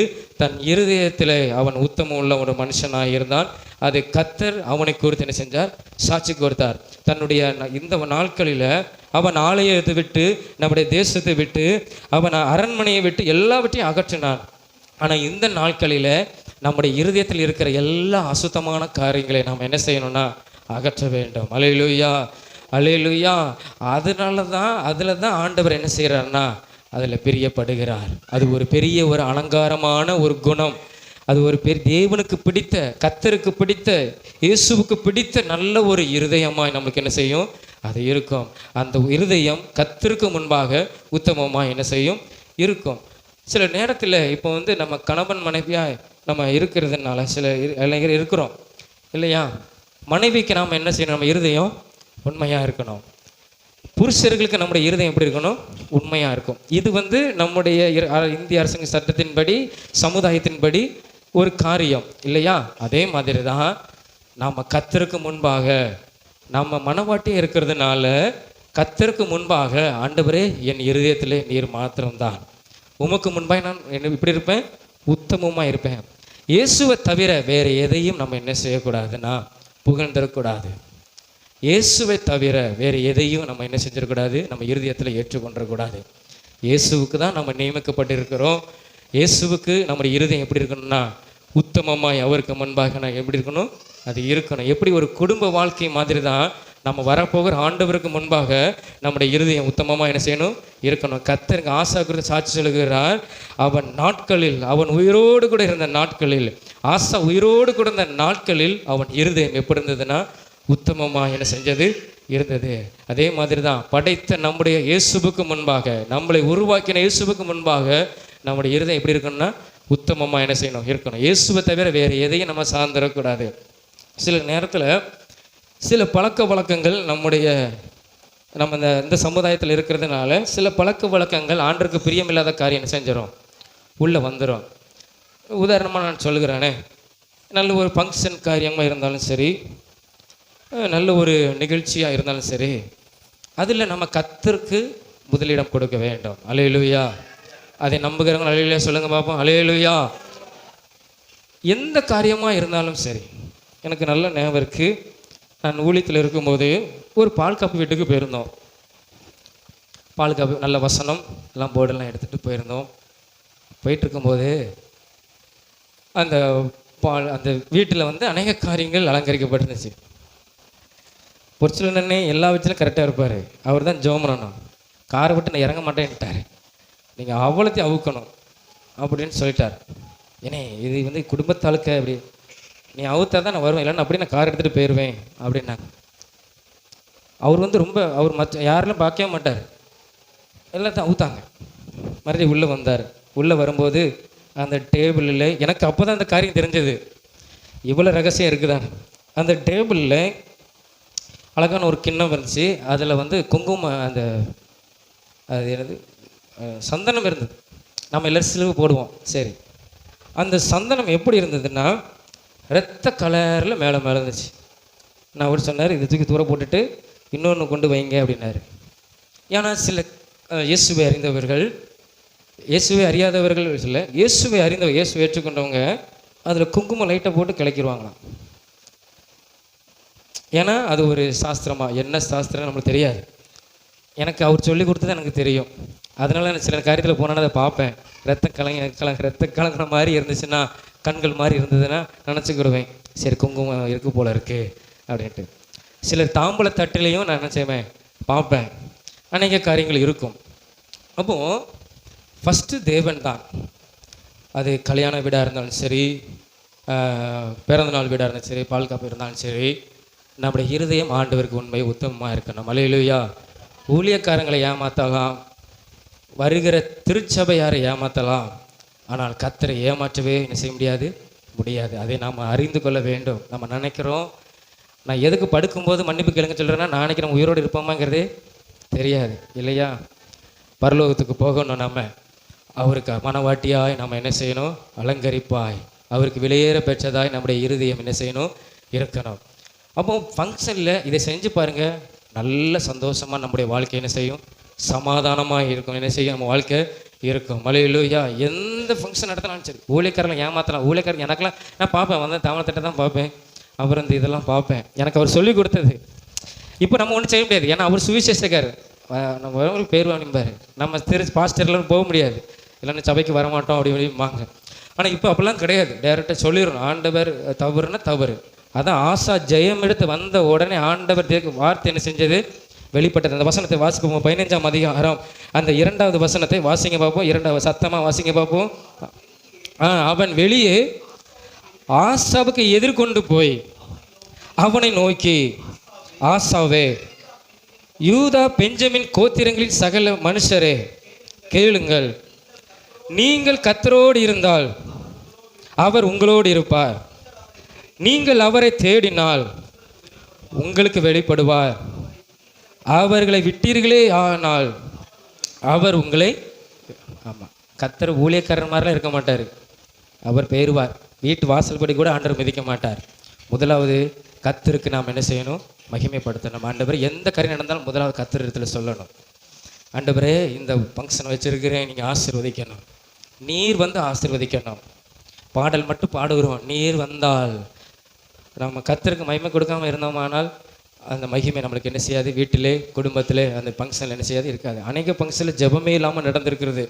தன் இருதயத்தில் அவன் உத்தமம் உள்ள ஒரு மனுஷனாக இருந்தான். அது கர்த்தர் அவனை குறித்து என்ன செஞ்சார்? சாட்சி கொடுத்தார். தன்னுடைய இந்த நாட்களில் அவன் ஆலயத்தை விட்டு, நம்முடைய தேசத்தை விட்டு, அவன் அரண்மனையை விட்டு எல்லாவற்றையும் அகற்றினான். ஆனால் இந்த நாட்களில் நம்முடைய இருதயத்தில் இருக்கிற எல்லா அசுத்தமான காரியங்களை நாம் என்ன செய்யணும்னா அகற்ற வேண்டும். அல்லேலூயா, அல்லேலூயா. அதில் தான் ஆண்டவர் என்ன செய்கிறார்னா அதில் பிரியப்படுகிறார். அது ஒரு பெரிய ஒரு அலங்காரமான ஒரு குணம். அது ஒரு தேவனுக்கு பிடித்த, கர்த்தருக்கு பிடித்த, இயேசுவுக்கு பிடித்த நல்ல ஒரு இருதயமாய் நம்மளுக்கு என்ன செய்யும்? அது இருக்கும். அந்த இருதயம் கர்த்தருக்கு முன்பாக உத்தமமாக என்ன செய்யும்? இருக்கும். சில நேரத்தில் இப்போ நம்ம கணவன் மனைவியாக நம்ம இருக்கிறதுனால சில இளைஞர் இருக்கிறோம் இல்லையா? மனைவிக்கு நாம் என்ன செய்யணும்? நம்ம இருதயம் உண்மையாக இருக்கணும். புருஷர்களுக்கு நம்முடைய இருதயம் எப்படி இருக்கணும்? உண்மையாக இருக்கும். இது நம்முடைய இந்திய அரசாங்க சட்டத்தின்படி, சமுதாயத்தின்படி ஒரு காரியம் இல்லையா? அதே மாதிரி தான் நாம் கர்த்தருக்கு முன்பாக நம்ம மனவாட்டியே இருக்கிறதுனால கர்த்தருக்கு முன்பாக ஆண்டவரே என் இருதயத்திலே நீர் மாத்திரம்தான், உமக்கு முன்பாக நான் என்ன இப்படி இருப்பேன்? உத்தமமாக இருப்பேன். இயேசுவை தவிர வேறு எதையும் நம்ம என்ன செய்யக்கூடாதுன்னா புகழ்ந்துடக்கூடாது. இயேசுவை தவிர வேறு எதையும் நம்ம என்ன செஞ்சிடக்கூடாது? நம்ம இருதயத்தில் ஏற்றுக்கொண்டக்கூடாது. இயேசுவுக்கு தான் நம்ம நியமிக்கப்பட்டிருக்கிறோம். இயேசுவுக்கு நம்முடைய இருதயம் எப்படி இருக்கணும்னா உத்தமமாய் அவருக்கு முன்பாக நான் எப்படி இருக்கணும்? அது இருக்கணும். எப்படி ஒரு குடும்ப வாழ்க்கை மாதிரி தான் நம்ம வரப்போகிற ஆண்டவருக்கு முன்பாக நம்முடைய இருதயம் உத்தமமாக என்ன செய்யணும்? இருக்கணும். கர்த்தருக்கு ஆசா குறித்து சாட்சி சொல்லுகிறார். அவன் நாட்களில், அவன் உயிரோடு கூட இருந்த நாட்களில், ஆசா உயிரோடு கூட இருந்த நாட்களில் அவன் இருதயம் எப்படி இருந்ததுன்னா உத்தமமாக என்ன செஞ்சது? இருந்தது. அதே மாதிரி தான் படைத்த நம்முடைய இயேசுவுக்கு முன்பாக, நம்மளை உருவாக்கின இயேசுவுக்கு முன்பாக நம்முடைய இருதயம் எப்படி இருக்கணும்னா உத்தமமாக என்ன செய்யணும்? இருக்கணும். இயேசுவை தவிர வேறு எதையும் நம்ம சார்ந்திடக்கூடாது. சில நேரத்தில் சில பழக்க வழக்கங்கள் நம்ம இந்த சமுதாயத்தில் இருக்கிறதுனால சில பழக்க வழக்கங்கள் ஆண்டருக்கு பிரியமில்லாத காரியம் செஞ்சிடும், உள்ளே வந்துடும். உதாரணமாக நான் சொல்லுகிறேனே, நல்ல ஒரு ஃபங்க்ஷன் காரியமாக இருந்தாலும் சரி, நல்ல ஒரு நிகழ்ச்சியாக இருந்தாலும் சரி, அதில் நம்ம கர்த்தருக்கு முதலிடம் கொடுக்க வேண்டும். அல்லேலூயா. அதை நம்புகிறவங்க அல்லேலூயா சொல்லுங்கள் பார்ப்போம். அல்லேலூயா. எந்த காரியமாக இருந்தாலும் சரி, எனக்கு நல்ல ஞாபகம் இருக்குது. நான் ஊழியத்தில் இருக்கும்போது ஒரு பால் காப்பு வீட்டுக்கு போயிருந்தோம். பால் காப்பு நல்ல வசனம் எல்லாம் போர்டெல்லாம் எடுத்துகிட்டு போயிருந்தோம். போயிட்டுருக்கும்போது அந்த அந்த வீட்டில் வந்து அநேக காரியங்கள் அலங்கரிக்கப்பட்டிருந்துச்சு. பொறிச்சலனே எல்லா வீட்டிலும் கரெக்டாக இருப்பார். அவர் தான் ஜெபம் பண்ணணும். காரை விட்டு நான் இறங்க மாட்டேன்ட்டார். நீங்கள் அவ்வளோத்தையும் அவுக்கணும் அப்படின்னு சொல்லிட்டார். ஏன்னே இது வந்து குடும்பத்தாளுக்கு அப்படி நீ அவுத்தா தான் நான் வருவேன், இல்லைன்னா அப்படி நான் கார் எடுத்துகிட்டு போயிடுவேன் அப்படின்னாங்க. அவர் வந்து ரொம்ப அவர் மற்ற யாரெல்லாம் பார்க்கவே மாட்டார். எல்லாத்தையும் அவுத்தாங்க. மறுபடியும் உள்ளே வந்தார். உள்ளே வரும்போது அந்த டேபிளில் எனக்கு அப்போ தான் அந்த காரியம் தெரிஞ்சது, இவ்வளோ ரகசியம் இருக்குதான். அந்த டேபிளில் அழகான ஒரு கிண்ணம் இருந்துச்சு. அதில் வந்து குங்குமம், அந்த அது என்னது சந்தனம் இருந்தது. நம்ம எல்லோரும் சிலுவை போடுவோம். சரி, அந்த சந்தனம் எப்படி இருந்ததுன்னா இரத்த கலரில் மேலே இருந்துச்சு. நான் அவர் சொன்னார், இது தூக்கி தூர போட்டுட்டு இன்னொன்று கொண்டு வைங்க அப்படின்னாரு. ஏன்னா சில இயேசுவை அறிந்தவர்கள், இயேசுவை அறியாதவர்கள் இல்லை, இயேசுவை அறிந்தவர், இயேசுவை ஏற்றுக்கொண்டவங்க அதில் குங்குமம் லைட்டை போட்டு கிளக்கிடுவாங்களாம். ஏன்னா அது ஒரு சாஸ்திரமாக, என்ன சாஸ்திரம் நம்மளுக்கு தெரியாது. எனக்கு அவர் சொல்லி கொடுத்தது எனக்கு தெரியும். அதனால நான் சில காரியத்தில் போனால் அதை பார்ப்பேன். ரத்த கலங்கின மாதிரி இருந்துச்சுன்னா, கண்கள் மாதிரி இருந்ததுன்னா நினச்சிக்கிடுவேன், சரி குங்குமம் இருக்கு போல இருக்கு அப்படின்ட்டு. சிலர் தாம்பூல தட்டிலையும் நான் என்ன செய்வேன், பார்ப்பேன். அநேக காரியங்கள் இருக்கும். அப்போது ஃபஸ்ட்டு தேவன் தான். அது கல்யாண வீடாக இருந்தாலும் சரி, பிறந்தநாள் வீடாக இருந்தாலும் சரி, பால் காப்பு இருந்தாலும் சரி, நம்முடைய இருதயம் ஆண்டவருக்கு உண்மை உத்தமமாக இருக்கணும். அல்லேலூயா. ஊழியக்காரங்களை ஏமாற்றலாம், வருகிற திருச்சபையாரை ஏமாற்றலாம், ஆனால் கர்த்தரை ஏமாற்றவே என்ன செய்ய முடியாது. அதை நாம் அறிந்து கொள்ள வேண்டும். நம்ம நினைக்கிறோம், நான் எதுக்கு படுக்கும்போது மன்னிப்பு கேளுங்க சொல்கிறேன்னா, நான் நினைக்கிறேன் உயிரோடு இருப்போமாங்கிறதே தெரியாது இல்லையா. பரலோகத்துக்கு போகணும், நம்ம அவருக்கு மனவாட்டியாய் நம்ம என்ன செய்யணும், அலங்கரிப்பாய், அவருக்கு விலையேற பெற்றதாய் நம்முடைய இருதயம் என்ன செய்யணும், இருக்கணும். அப்போ ஃபங்க்ஷனில் இதை செஞ்சு பாருங்கள், நல்ல சந்தோஷமாக நம்முடைய வாழ்க்கை என்ன செய்யும், சமாதானமாக இருக்கும். என்ன செய்யும், நம்ம வாழ்க்கை இருக்கும். அல்லேலூயா. எந்த ஃபங்க்ஷன் நடத்தினாலும் சரி, ஊழியக்காரங்களை ஏமாற்றலாம். ஊழியக்காரன் எனக்கெல்லாம் நான் பார்ப்பேன், வந்து தாமதத்தை தான் பார்ப்பேன், அப்புறம் இந்த இதெல்லாம் பார்ப்பேன். எனக்கு அவர் சொல்லிக் கொடுத்தது. இப்போ நம்ம ஒன்றும் செய்ய முடியாது, ஏன்னா அவர் சுவிசேஷக்கார். நம்ம பேர் வாங்கிப்பார். நம்ம பாஸ்டர்லாம் போக முடியாது, இல்லைன்னா சபைக்கு வரமாட்டோம் அப்படி இப்படிம்பாங்க. ஆனால் இப்போ அப்படிலாம் கிடையாது. டைரெக்டாக சொல்லிடணும், ஆண்டவர் தவறுன்னா தவறு. அதான் ஆசா ஜெயம் எடுத்து வந்த உடனே ஆண்டவர் வார்த்தை என்ன செஞ்சது, வெளிப்பட்டது. அந்த வசனத்தை வாசிப்போம். 15ஆம் அதிகாரம் அந்த 2வது வசனத்தை வாசிங்க பார்ப்போம். 2வது சத்தமாக வாசிங்க பார்ப்போம். அவன் வெளியே ஆசாவுக்கு எதிர்கொண்டு போய் அவனை நோக்கி, ஆசாவே, யூதா பெஞ்சமின் கோத்திரங்களின் சகல மனுஷரே கேளுங்கள், நீங்கள் கர்த்தரோடு இருந்தால் அவர் உங்களோடு இருப்பார், நீங்கள் அவரை தேடினால் உங்களுக்கு வெளிப்படுவார், அவர்களை விட்டீர்களே ஆனால் அவர் உங்களை, ஆமாம், கர்த்தர் ஊழியக்காரர் மாதிரிலாம் இருக்க மாட்டார். அவர் பெயருவார். வீட்டு வாசல்படி கூட ஆண்டவர் மிதிக்க மாட்டார். முதலாவது கர்த்தருக்கு நாம் என்ன செய்யணும், மகிமைப்படுத்தணும். ஆண்டவர் எந்த காரியம் நடந்தாலும் முதலாவது கர்த்தர் இடத்துல சொல்லணும், ஆண்டவரே இந்த ஃபங்க்ஷன் வச்சுருக்கிறேன், நீங்கள் ஆசீர்வதிக்கணும், நீர் வந்து ஆசீர்வதிக்கணும். பாடல் மட்டும் பாடுகிறோம், நீர் வந்தால். நம்ம கர்த்தருக்கு மகிமை கொடுக்காமல் இருந்தோமானால் அந்த மகிமை நம்மளுக்கு என்ன செய்யாது, வீட்டிலே குடும்பத்திலே அந்த ஃபங்க்ஷனில் என்ன செய்யாது, இருக்காது. அநேக ஃபங்க்ஷனில் ஜெபமே இல்லாமல் நடந்திருக்கிறது.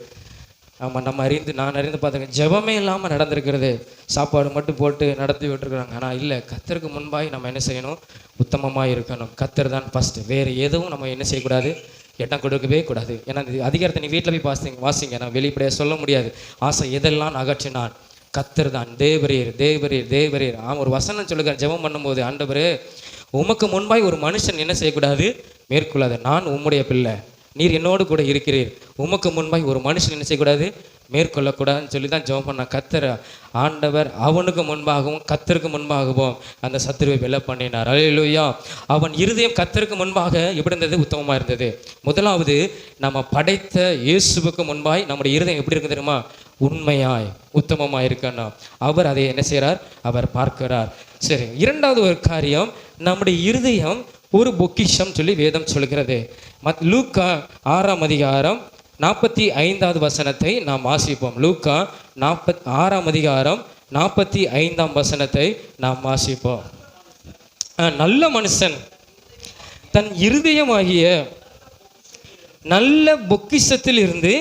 ஆமாம், நான் அறிந்து பார்த்துங்க, ஜெபமே இல்லாமல் நடந்திருக்கிறது. சாப்பாடு மட்டும் போட்டு நடத்தி விட்டுருக்குறாங்க. ஆனால் இல்லை, கர்த்தருக்கு முன்பாய் நம்ம என்ன செய்யணும், உத்தமமாக இருக்கணும். கர்த்தர் தான் ஃபஸ்ட்டு. வேறு எதுவும் நம்ம என்ன செய்யக்கூடாது, இடம் கொடுக்கவே கூடாது. ஏன்னா அதிகாரத்தை நீ வீட்டில் போய் வாசிங்க, நான் வெளிப்படையாக சொல்ல முடியாது. ஆசை எதெல்லாம் அகற்றினான், கர்த்தர் தான். தேவரீர் தேவரீர் தேவரீர். ஒரு வசனம் சொல்லுகிறார் ஜெபம் பண்ணும்போது, ஆண்டவரே உமக்கு முன்பாய் ஒரு மனுஷன் என்ன செய்யக்கூடாது, மேற்கொள்ளாது. நான் உம்முடைய பிள்ளை, நீர் என்னோடு கூட இருக்கிறீர், உமக்கு முன்பாய் ஒரு மனுஷன் என்ன செய்யக்கூடாது, மேற்கொள்ளக்கூடாதுன்னு சொல்லி தான் ஜெபம் பண்ண. கர்த்தர் ஆண்டவர் அவனுக்கு முன்பாகவும் கர்த்தருக்கு முன்பாகவும் அந்த சத்துருவை வெல்ல பண்ணினார். அல்லேலூயா. அவன் இருதயம் கர்த்தருக்கு முன்பாக எப்படி இருந்தது, உத்தமமாக இருந்தது. முதலாவது, நம்ம படைத்த இயேசுவுக்கு முன்பாய் நம்முடைய இருதயம் எப்படி இருக்கு தெரியுமா, உண்மையாய் உத்தமமாக இருக்கணும். அவர் அதை என்ன செய்கிறார், அவர் பார்க்கிறார். சரி, இரண்டாவது ஒரு காரியம், நம்முடைய இருதயம் ஒரு பொக்கிஷம் சொல்லி வேதம் சொல்கிறது. லூக்கா 6ஆம் அதிகாரம் 45வது வசனத்தை நாம் வாசிப்போம். லூக்கா 6ஆம் அதிகாரம் 45ஆம் வசனத்தை நாம் வாசிப்போம். நல்ல மனுஷன் தன் இருதயமாகிய நல்ல பொக்கிஷத்தில் இருந்து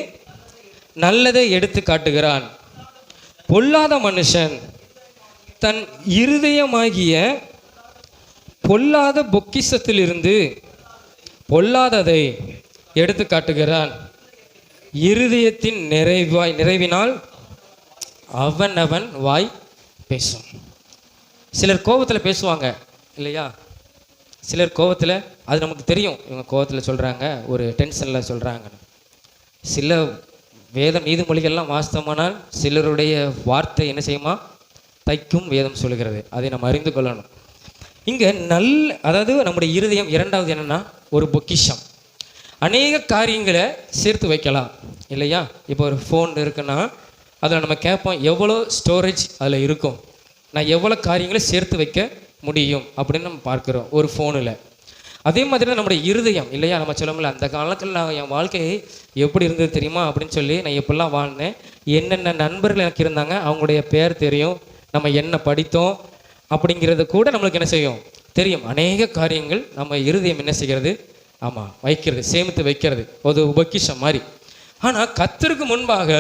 நல்லதை எடுத்து காட்டுகிறான். பொல்லாத மனுஷன் தன் இருதயமாகிய பொல்லாத பொக்கிஷத்தில் இருந்து பொல்லாததை எடுத்து காட்டுகிறான். இருதயத்தின் நிறைவினால் அவன் வாய் பேசும். சிலர் கோபத்தில் பேசுவாங்க இல்லையா, சிலர் கோபத்தில், அது நமக்கு தெரியும் இவங்க கோபத்தில் சொல்கிறாங்க, ஒரு டென்ஷனில் சொல்கிறாங்க. சில வேதம் நீதிமொழிகள்லாம் வாஸ்தவமானால் சிலருடைய வார்த்தை என்ன செய்யுமா, தைக்கும் வேதம் சொல்கிறது. அதை நம்ம அறிந்து கொள்ளணும். இங்கே அதாவது நம்முடைய இருதயம் இரண்டாவது என்னென்னா ஒரு பொக்கிஷம். அநேக காரியங்களை சேர்த்து வைக்கலாம் இல்லையா. இப்போ ஒரு ஃபோன் இருக்குன்னா அதில் நம்ம கேட்போம் எவ்வளோ ஸ்டோரேஜ் அதில் இருக்கும், நான் எவ்வளோ காரியங்களை சேர்த்து வைக்க முடியும் அப்படின்னு நம்ம பார்க்குறோம் ஒரு ஃபோனில். அதே மாதிரி தான் நம்முடைய இருதயம் இல்லையா. நம்ம சொல்லமில்ல, அந்த காலத்தில் நான் என் வாழ்க்கை எப்படி இருந்தது தெரியுமா அப்படின்னு சொல்லி நான் எப்படிலாம் வாழ்ந்தேன், என்னென்ன நண்பர்கள் எனக்கு இருந்தாங்க, அவங்களுடைய பேர் தெரியும், நம்ம என்ன படித்தோம் அப்படிங்கிறது கூட நம்மளுக்கு என்ன செய்யும் தெரியும். அநேக காரியங்கள் நம்ம இருதயம் என்ன செய்கிறது, ஆமாம் வைக்கிறது, சேமித்து வைக்கிறது, ஒரு பொக்கிஷம் மாதிரி. ஆனால் கர்த்தருக்கு முன்பாக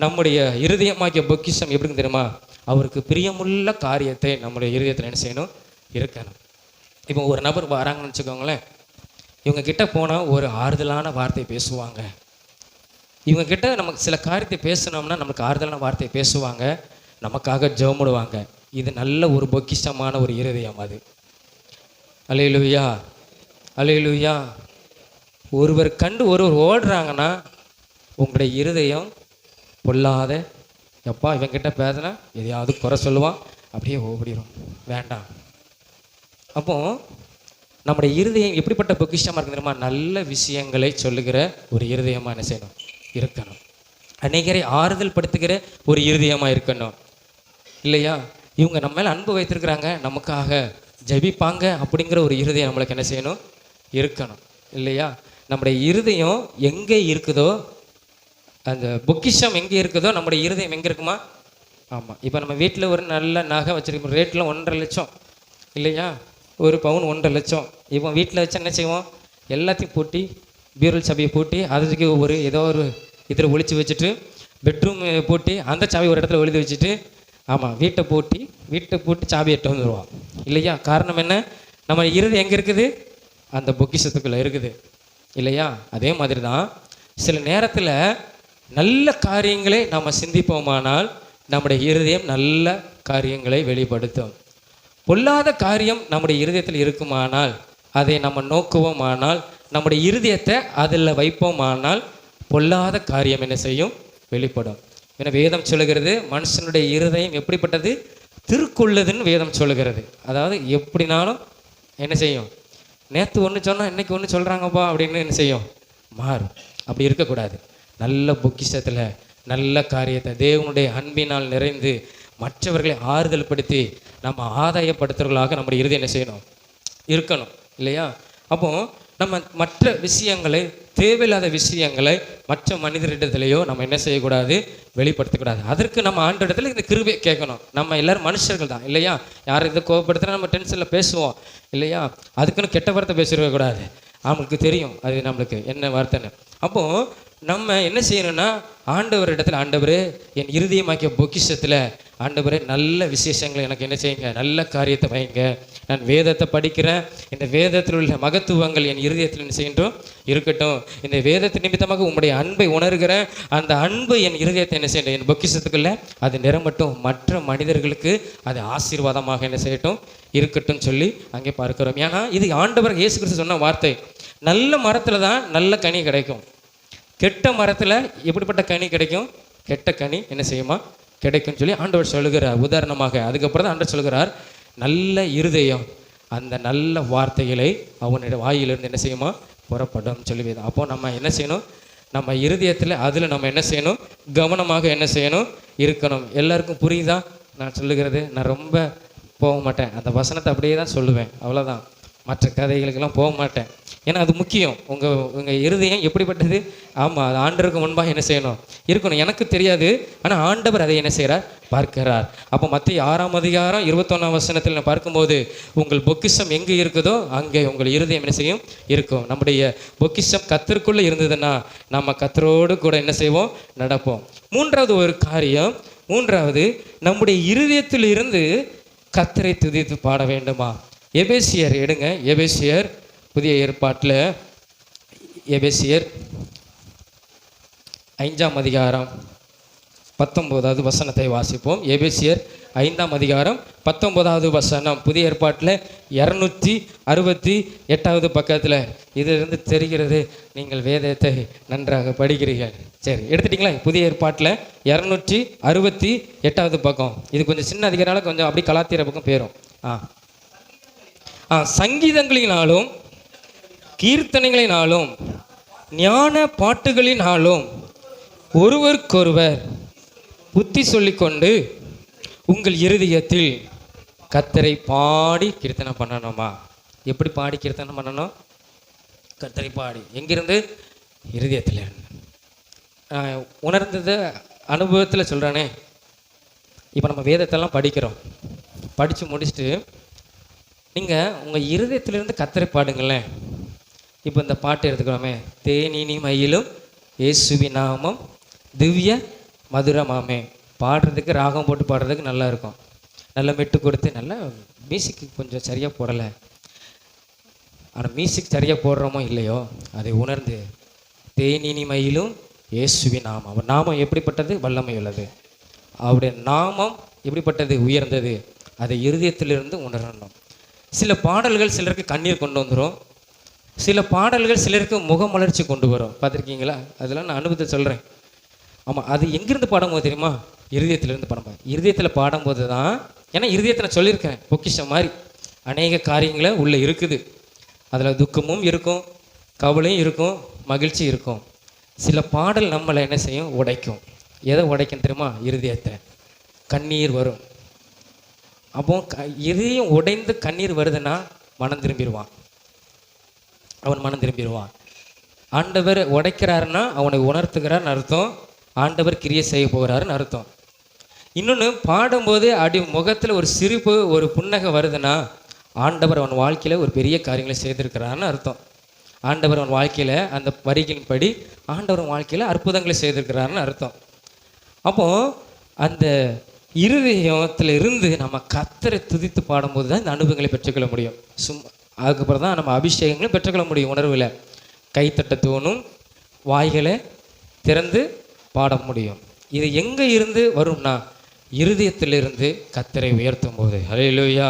நம்முடைய இருதயமாகிய பொக்கிஷம் எப்படின்னு தெரியுமா, அவருக்கு பிரியமுள்ள காரியத்தை நம்முடைய இருதயத்தில் என்ன செய்யணும், இருக்கணும். இப்போ ஒரு நபர் வராங்கன்னு வச்சுக்கோங்களேன், இவங்க கிட்ட போனால் ஒரு ஆறுதலான வார்த்தை பேசுவாங்க. இவங்க கிட்ட நமக்கு சில காரியத்தை பேசணும்னா நமக்கு ஆறுதலான வார்த்தை பேசுவாங்க, நமக்காக ஜெபமிடுவாங்க. இது நல்ல ஒரு பொக்கிஷமான ஒரு இருதயம் அது. அல்லேலூயா, அல்லேலூயா. ஒருவர் கண்டு ஒருவர் ஓடுறாங்கன்னா உங்களுடைய இருதயம் பொல்லாத, எப்பா இவங்கிட்ட பேசினா எதையாவது குறை சொல்லுவான், அப்படியே ஓடிடும், வேண்டாம். அப்போ நம்முடைய இருதயம் எப்படிப்பட்ட பொக்கிஷமாக இருக்கு தெரியுமா, நல்ல விஷயங்களை சொல்லுகிற ஒரு இருதயமாக என்ன செய்யணும், இருக்கணும். அநேகரை ஆறுதல் படுத்துகிற ஒரு இருதயமாக இருக்கணும் இல்லையா. இவங்க நம்ம மேலே அன்பு வைத்திருக்கிறாங்க, நமக்காக ஜெபிப்பாங்க அப்படிங்கிற ஒரு இருதயம் நம்மளுக்கு என்ன செய்யணும், இருக்கணும் இல்லையா. நம்முடைய இருதயம் எங்கே இருக்குதோ, அந்த பொக்கிஷம் எங்கே இருக்குதோ நம்முடைய இருதயம் எங்கே இருக்குமா. ஆமாம், இப்போ நம்ம வீட்டில் ஒரு நல்ல நகை வச்சுருக்கோம், ரேட்டில் 1.5 லட்சம் இல்லையா, ஒரு பவுன் 1.5 லட்சம். இப்போ வீட்டில் வச்சு என்ன செய்வோம், எல்லாத்தையும் பூட்டி, பீரோல் சாவியை பூட்டி, அதுக்கு ஒரு ஏதோ ஒரு இதில் ஒழிச்சு வச்சுட்டு, பெட்ரூம் பூட்டி அந்த சாவி ஒரு இடத்துல எழுதி வச்சுட்டு, ஆமாம் வீட்டை பூட்டி சாவி எட்டு வந்துடுவோம் இல்லையா. காரணம் என்ன, நம்ம இருதயம் எங்கே இருக்குது, அந்த பொக்கிஷத்துக்குள்ளே இருக்குது இல்லையா. அதே மாதிரி தான் சில நேரத்தில் நல்ல காரியங்களை நாம் சிந்திப்போமானால் நம்முடைய இருதயம் நல்ல காரியங்களை வெளிப்படுத்தும். பொல்லாத காரியம் நம்முடைய இருதயத்தில் இருக்குமானால், அதை நம்ம நோக்குவோமானால், நம்முடைய இருதயத்தை அதில் வைப்போமானால் பொல்லாத காரியம் என்ன செய்யும், வெளிப்படும். ஏன்னா வேதம் சொல்லுகிறது மனுஷனுடைய இருதயம் எப்படிப்பட்டது, திருக்குள்ளதுன்னு வேதம் சொல்லுகிறது. அதாவது எப்படினாலும் என்ன செய்யும், நேற்று ஒன்று சொன்னால் இன்றைக்கி ஒன்று சொல்கிறாங்கப்பா அப்படின்னு என்ன செய்யும், மாறும். அப்படி இருக்கக்கூடாது. நல்ல பொக்கிஷத்தில் நல்ல காரியத்தை தேவனுடைய அன்பினால் நிறைந்து மற்றவர்களை ஆறுதல் படுத்தி நம்ம ஆதாயப்படுத்துறவர்களாக நம்முடைய இருதயம் என்ன செய்யணும், இருக்கணும் இல்லையா. அப்போது நம்ம மற்ற விஷயங்களை, தேவையில்லாத விஷயங்களை மற்ற மனிதரிடத்துலையோ நம்ம என்ன செய்யக்கூடாது, வெளிப்படுத்தக்கூடாது. அதற்கு நம்ம ஆண்டவரிடத்தில் இந்த கிருபை கேட்கணும். நம்ம எல்லோரும் மனுஷர்கள் தான் இல்லையா. யாரும் இதை கோபப்படுத்தினா நம்ம டென்ஷனில் பேசுவோம் இல்லையா. அதுக்குன்னு கெட்ட வார்த்தை பேசிடக்கூடாது, அவங்களுக்கு தெரியும் அது நம்மளுக்கு என்ன வார்த்தைன்னு. அப்போது நம்ம என்ன செய்யணும்னா, ஆண்டவரிடத்தில், ஆண்டவரே என் இருதயமாக்கிய பொக்கிஷத்தில் ஆண்டவரே நல்ல விசேஷங்களை எனக்கு என்ன செய்யுங்க, நல்ல காரியத்தை வைங்க. நான் வேதத்தை படிக்கிறேன், இந்த வேதத்தில் உள்ள மகத்துவங்கள் என் இருதயத்தில் என்ன செய்யட்டும், இருக்கட்டும். இந்த வேதத்து நிமித்தமாக உங்களுடைய அன்பை உணர்கிறேன், அந்த அன்பு என் இருதயத்தை என்ன செய்யட்டும், என் பொக்கிஷத்துக்குள்ள அது நிரம்பட்டும், மற்ற மனிதர்களுக்கு அது ஆசீர்வாதமாக என்ன செய்யட்டும் இருக்கட்டும் சொல்லி அங்கே பார்க்கிறோம். ஏன்னா இது ஆண்டவர் இயேசு கிறிஸ்து சொன்ன வார்த்தை. நல்ல மரத்தில் தான் நல்ல கனி கிடைக்கும். கெட்ட மரத்தில் எப்படிப்பட்ட கனி கிடைக்கும்? கெட்ட கனி என்ன செய்யுமா கிடைக்கும்னு சொல்லி ஆண்டவர் சொல்லுகிறார் உதாரணமாக. அதுக்கப்புறம் தான் ஆண்டவர் சொல்கிறார், நல்ல இருதயம் அந்த நல்ல வார்த்தைகளை அவனுடைய வாயிலிருந்து என்ன செய்யுமா புறப்படும் சொல்லி. அப்போது நம்ம என்ன செய்யணும்? நம்ம இருதயத்தில் அதில் நம்ம என்ன செய்யணும்? கவனமாக என்ன செய்யணும்? இருக்கணும். எல்லாருக்கும் புரியுதா நான் சொல்லுகிறது? நான் ரொம்ப போக மாட்டேன், அந்த வசனத்தை அப்படியே தான் சொல்லுவேன், அவ்வளோதான். மற்ற கதைகளுக்கெல்லாம் போக மாட்டேன். ஏன்னா அது முக்கியம். உங்கள் இருதயம் எப்படிப்பட்டது? ஆமாம், அது ஆண்டவருக்கு முன்பாக என்ன செய்யணும்? இருக்கணும். எனக்கு தெரியாது, ஆனால் ஆண்டவர் அதை என்ன செய்கிறார்? பார்க்கிறார். அப்போ மத்திய 6ஆம் அதிகாரம் 21ஆம் வசனத்தில் நான் பார்க்கும்போது, உங்கள் பொக்கிஷம் எங்கே இருக்குதோ அங்கே உங்கள் இருதயம் என்ன செய்யும்? இருக்கும். நம்முடைய பொக்கிஷம் கர்த்தருக்குள்ளே இருந்ததுன்னா நம்ம கர்த்தரோடு கூட என்ன செய்வோம்? நடப்போம். மூன்றாவது ஒரு காரியம், நம்முடைய இருதயத்தில் இருந்து கர்த்தரை துதித்து பாட வேண்டுமா? எபேசியர் எடுங்க. எபேசியர் புதிய ஏற்பாட்டில் எபேசியர் 5ஆம் அதிகாரம் 19வது வசனத்தை வாசிப்போம். எபேசியர் 5ஆம் அதிகாரம் 19வது வசனம். புதிய ஏற்பாட்டில் 268வது பக்கத்தில். இதிலிருந்து தெரிகிறது நீங்கள் வேதத்தை நன்றாக படிக்கிறீர்கள். சரி, எடுத்துட்டிங்களா? புதிய ஏற்பாட்டில் 268வது பக்கம். இது கொஞ்சம் சின்ன அதிகாரால கொஞ்சம் அப்படி கலாத்திர பக்கம் போயிடும். சங்கீதங்களினாலும் கீர்த்தனைகளினாலும் ஞான பாட்டுகளினாலும் ஒருவருக்கொருவர் புத்தி சொல்லிக்கொண்டு உங்கள் இருதயத்தில் கர்த்தரை பாடி கீர்த்தனை பண்ணணுமா? எப்படி பாடி கீர்த்தனை பண்ணணும்? கர்த்தரை பாடி. எங்கிருந்து? இருதயத்தில் இருந்து. உணர்ந்ததை அனுபவத்தில் சொல்கிறானே. இப்போ நம்ம வேதத்தெல்லாம் படிக்கிறோம். படித்து முடிச்சுட்டு நீங்கள் உங்கள் இருதயத்திலிருந்து கர்த்தரை பாடுங்களேன். இப்போ இந்த பாட்டு எடுத்துக்கிறோமே, தேனினி மயிலும் இயேசுவின் நாமம் திவ்ய மதுரமாமே. பாடுறதுக்கு ராகம் போட்டு பாடுறதுக்கு நல்லா இருக்கும். நல்லா மெட்டு கொடுத்து நல்லா மியூசிக்கு கொஞ்சம் சரியாக போடலை, ஆனால் மியூசிக் சரியாக போடுறோமோ இல்லையோ அதை உணர்ந்து தேனினி மயிலும் இயேசுவின் நாமம். அவர் நாமம் எப்படிப்பட்டது? வல்லமை உள்ளது. அவருடைய நாமம் எப்படிப்பட்டது? உயர்ந்தது. அதை இருதயத்திலிருந்து உணரணும். சில பாடல்கள் சிலருக்கு கண்ணீர் கொண்டு வந்துடும், சில பாடல்கள் சிலருக்கு முகமலர்ச்சி கொண்டு வரும். பார்த்துருக்கீங்களா? அதெல்லாம் நான் அனுபவத்தை சொல்கிறேன். ஆமாம், அது எங்கேருந்து பாடும்போது தெரியுமா? இருதயத்திலேருந்து பாடும்போது. இருதயத்தில் பாடும்போது தான், ஏன்னா இருதயத்தில் சொல்லியிருக்கேன், பொக்கிஷம் மாதிரி அநேக காரியங்களை உள்ளே இருக்குது. அதில் துக்கமும் இருக்கும், கவலையும் இருக்கும், மகிழ்ச்சி இருக்கும். சில பாடல் நம்மளை என்ன செய்யும்? உடைக்கும். எதை உடைக்கும் தெரியுமா? இருதயத்தை. கண்ணீர் வரும். அப்போ இதயம் உடைந்து கண்ணீர் வருதுன்னா மனம் திரும்பிடுவான். அவன் மனம் திரும்பிடுவான். ஆண்டவர் உடைக்கிறாருன்னா அவனை உணர்த்துகிறார்னு அர்த்தம். ஆண்டவர் கிரியை செய்ய போகிறாருன்னு அர்த்தம். இன்னொன்று, பாடும்போது அடி முகத்தில் ஒரு சிரிப்பு, ஒரு புன்னகை வருதுன்னா ஆண்டவர் அவன் வாழ்க்கையில் ஒரு பெரிய காரியங்களை செய்திருக்கிறான்னு அர்த்தம். ஆண்டவர் அவன் வாழ்க்கையில் அந்த வரிகளின் படி ஆண்டவர் வாழ்க்கையில் அற்புதங்களை செய்திருக்கிறாருன்னு அர்த்தம். அப்போது அந்த இருதயத்தில் இருந்து நம்ம கர்த்தரை துதித்து பாடும்போது தான் இந்த அனுபவங்களை பெற்றுக்கொள்ள முடியும். அதுக்கப்புறம் தான் நம்ம அபிஷேகங்களும் பெற்றுக்கொள்ள முடியும். உணர்வில் கைத்தட்ட தோணும், வாய்களை திறந்து பாட முடியும். இது எங்கே இருந்து வரும்னா இருதயத்திலிருந்து கர்த்தரை உயர்த்தும் போது. அல்லேலூயா,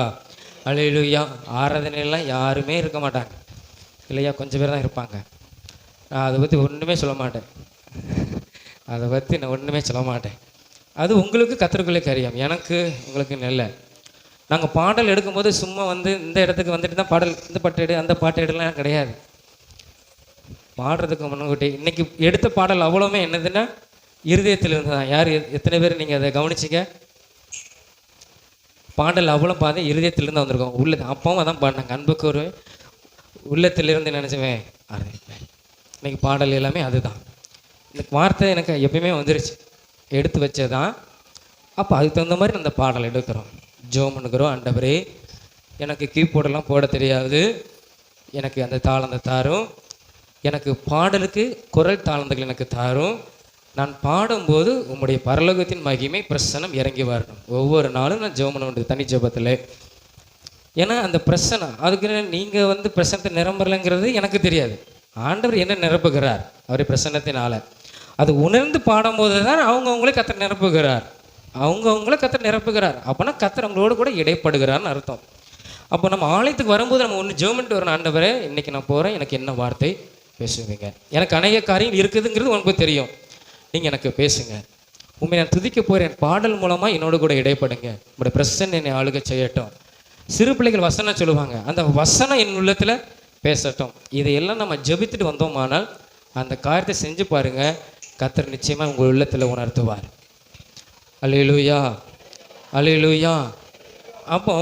அல்லேலூயா. ஆராதனையெல்லாம் யாருமே இருக்க மாட்டாங்க இல்லையா? கொஞ்சம் பேர் தான் இருப்பாங்க. நான் அதை பற்றி ஒன்றுமே சொல்ல மாட்டேன். அது உங்களுக்கு கர்த்தருக்குள்ளே காரியம், எனக்கு உங்களுக்கு நல்ல. நாங்கள் பாடல் எடுக்கும்போது சும்மா வந்து இந்த இடத்துக்கு வந்துட்டு தான் பாடல், இந்த பாட்டு எடு அந்த பாட்டு எடுலாம் கிடையாது. பாடுறதுக்கு முன்னாடி இன்றைக்கி எடுத்த பாடல் அவ்வளோமே என்னதுன்னா இருதயத்தில் இருந்து தான். யார் எத்தனை பேர் நீங்கள் அதை கவனிச்சிங்க? பாடல் அவ்வளோ பாதி இருதயத்திலிருந்து வந்திருக்கோம். உள்ளது அப்பாவும் அதான் பாடினாங்க, அன்புக்கு ஒரு உள்ளத்திலிருந்து நினச்சவேன். அது இன்னைக்கு பாடல் எல்லாமே அதுதான். இந்த வார்த்தை எனக்கு எப்பயுமே வந்துருச்சு, எடுத்து வச்சதான். அப்போ அதுக்கு தகுந்த மாதிரி அந்த பாடல் எடுக்கிறோம், ஜோம் பண்ணுக்கிறோம். ஆண்டவரே, எனக்கு கீபோர்டெல்லாம் போட தெரியாது, எனக்கு அந்த தாளந்தை தாரும், எனக்கு பாடலுக்கு குரல் தாளந்துகள் எனக்கு தாரும். நான் பாடும்போது உம்முடைய பரலோகத்தின் மகிமை பிரசனம் இறங்கி வரணும். ஒவ்வொரு நாளும் நான் ஜெபம் பண்ண வேண்டியது தனி ஜெபத்தில். ஏன்னா அந்த பிரசனம், அதுக்கு நீங்கள் வந்து பிரசனத்தை நிரம்புறலைங்கிறது எனக்கு தெரியாது. ஆண்டவர் என்ன நிரப்புகிறார் அவரை பிரசன்னத்தினால. அது உணர்ந்து பாடும்போது தான் அவங்கவுங்களே கர்த்தர் நிரப்புகிறார். அப்போனா கர்த்தர் அவங்களோடு கூட இடைப்படுகிறார்னு அர்த்தம். அப்போ நம்ம ஆலயத்துக்கு வரும்போது நம்ம ஒன்று ஜெர்மன்ட்டு வரணும், ஆண்டவரே இன்னைக்கு நான் போகிறேன், எனக்கு என்ன வார்த்தை பேசுவீங்க, எனக்கு அநேக காரியங்கள் இருக்குதுங்கிறது உனக்கு தெரியும், நீங்கள் எனக்கு பேசுங்க, உண்மை நான் துதிக்க போகிறேன், பாடல் மூலமாக என்னோட கூட இடைப்படுங்க, உங்களுடைய பிரசன்னம் என்னை ஆளுகை செய்யட்டும். சிறு பிள்ளைகள் வசனம் சொல்லுவாங்க, அந்த வசனம் என் உள்ளத்தில் பேசட்டும். இதையெல்லாம் நம்ம ஜெபித்துட்டு வந்தோமானால் அந்த காரியத்தை செஞ்சு பாருங்க, கர்த்தர் நிச்சயமாக உங்கள் உள்ளத்தில் உணர்த்துவார். அல்லேலூயா, அல்லேலூயா. அப்போ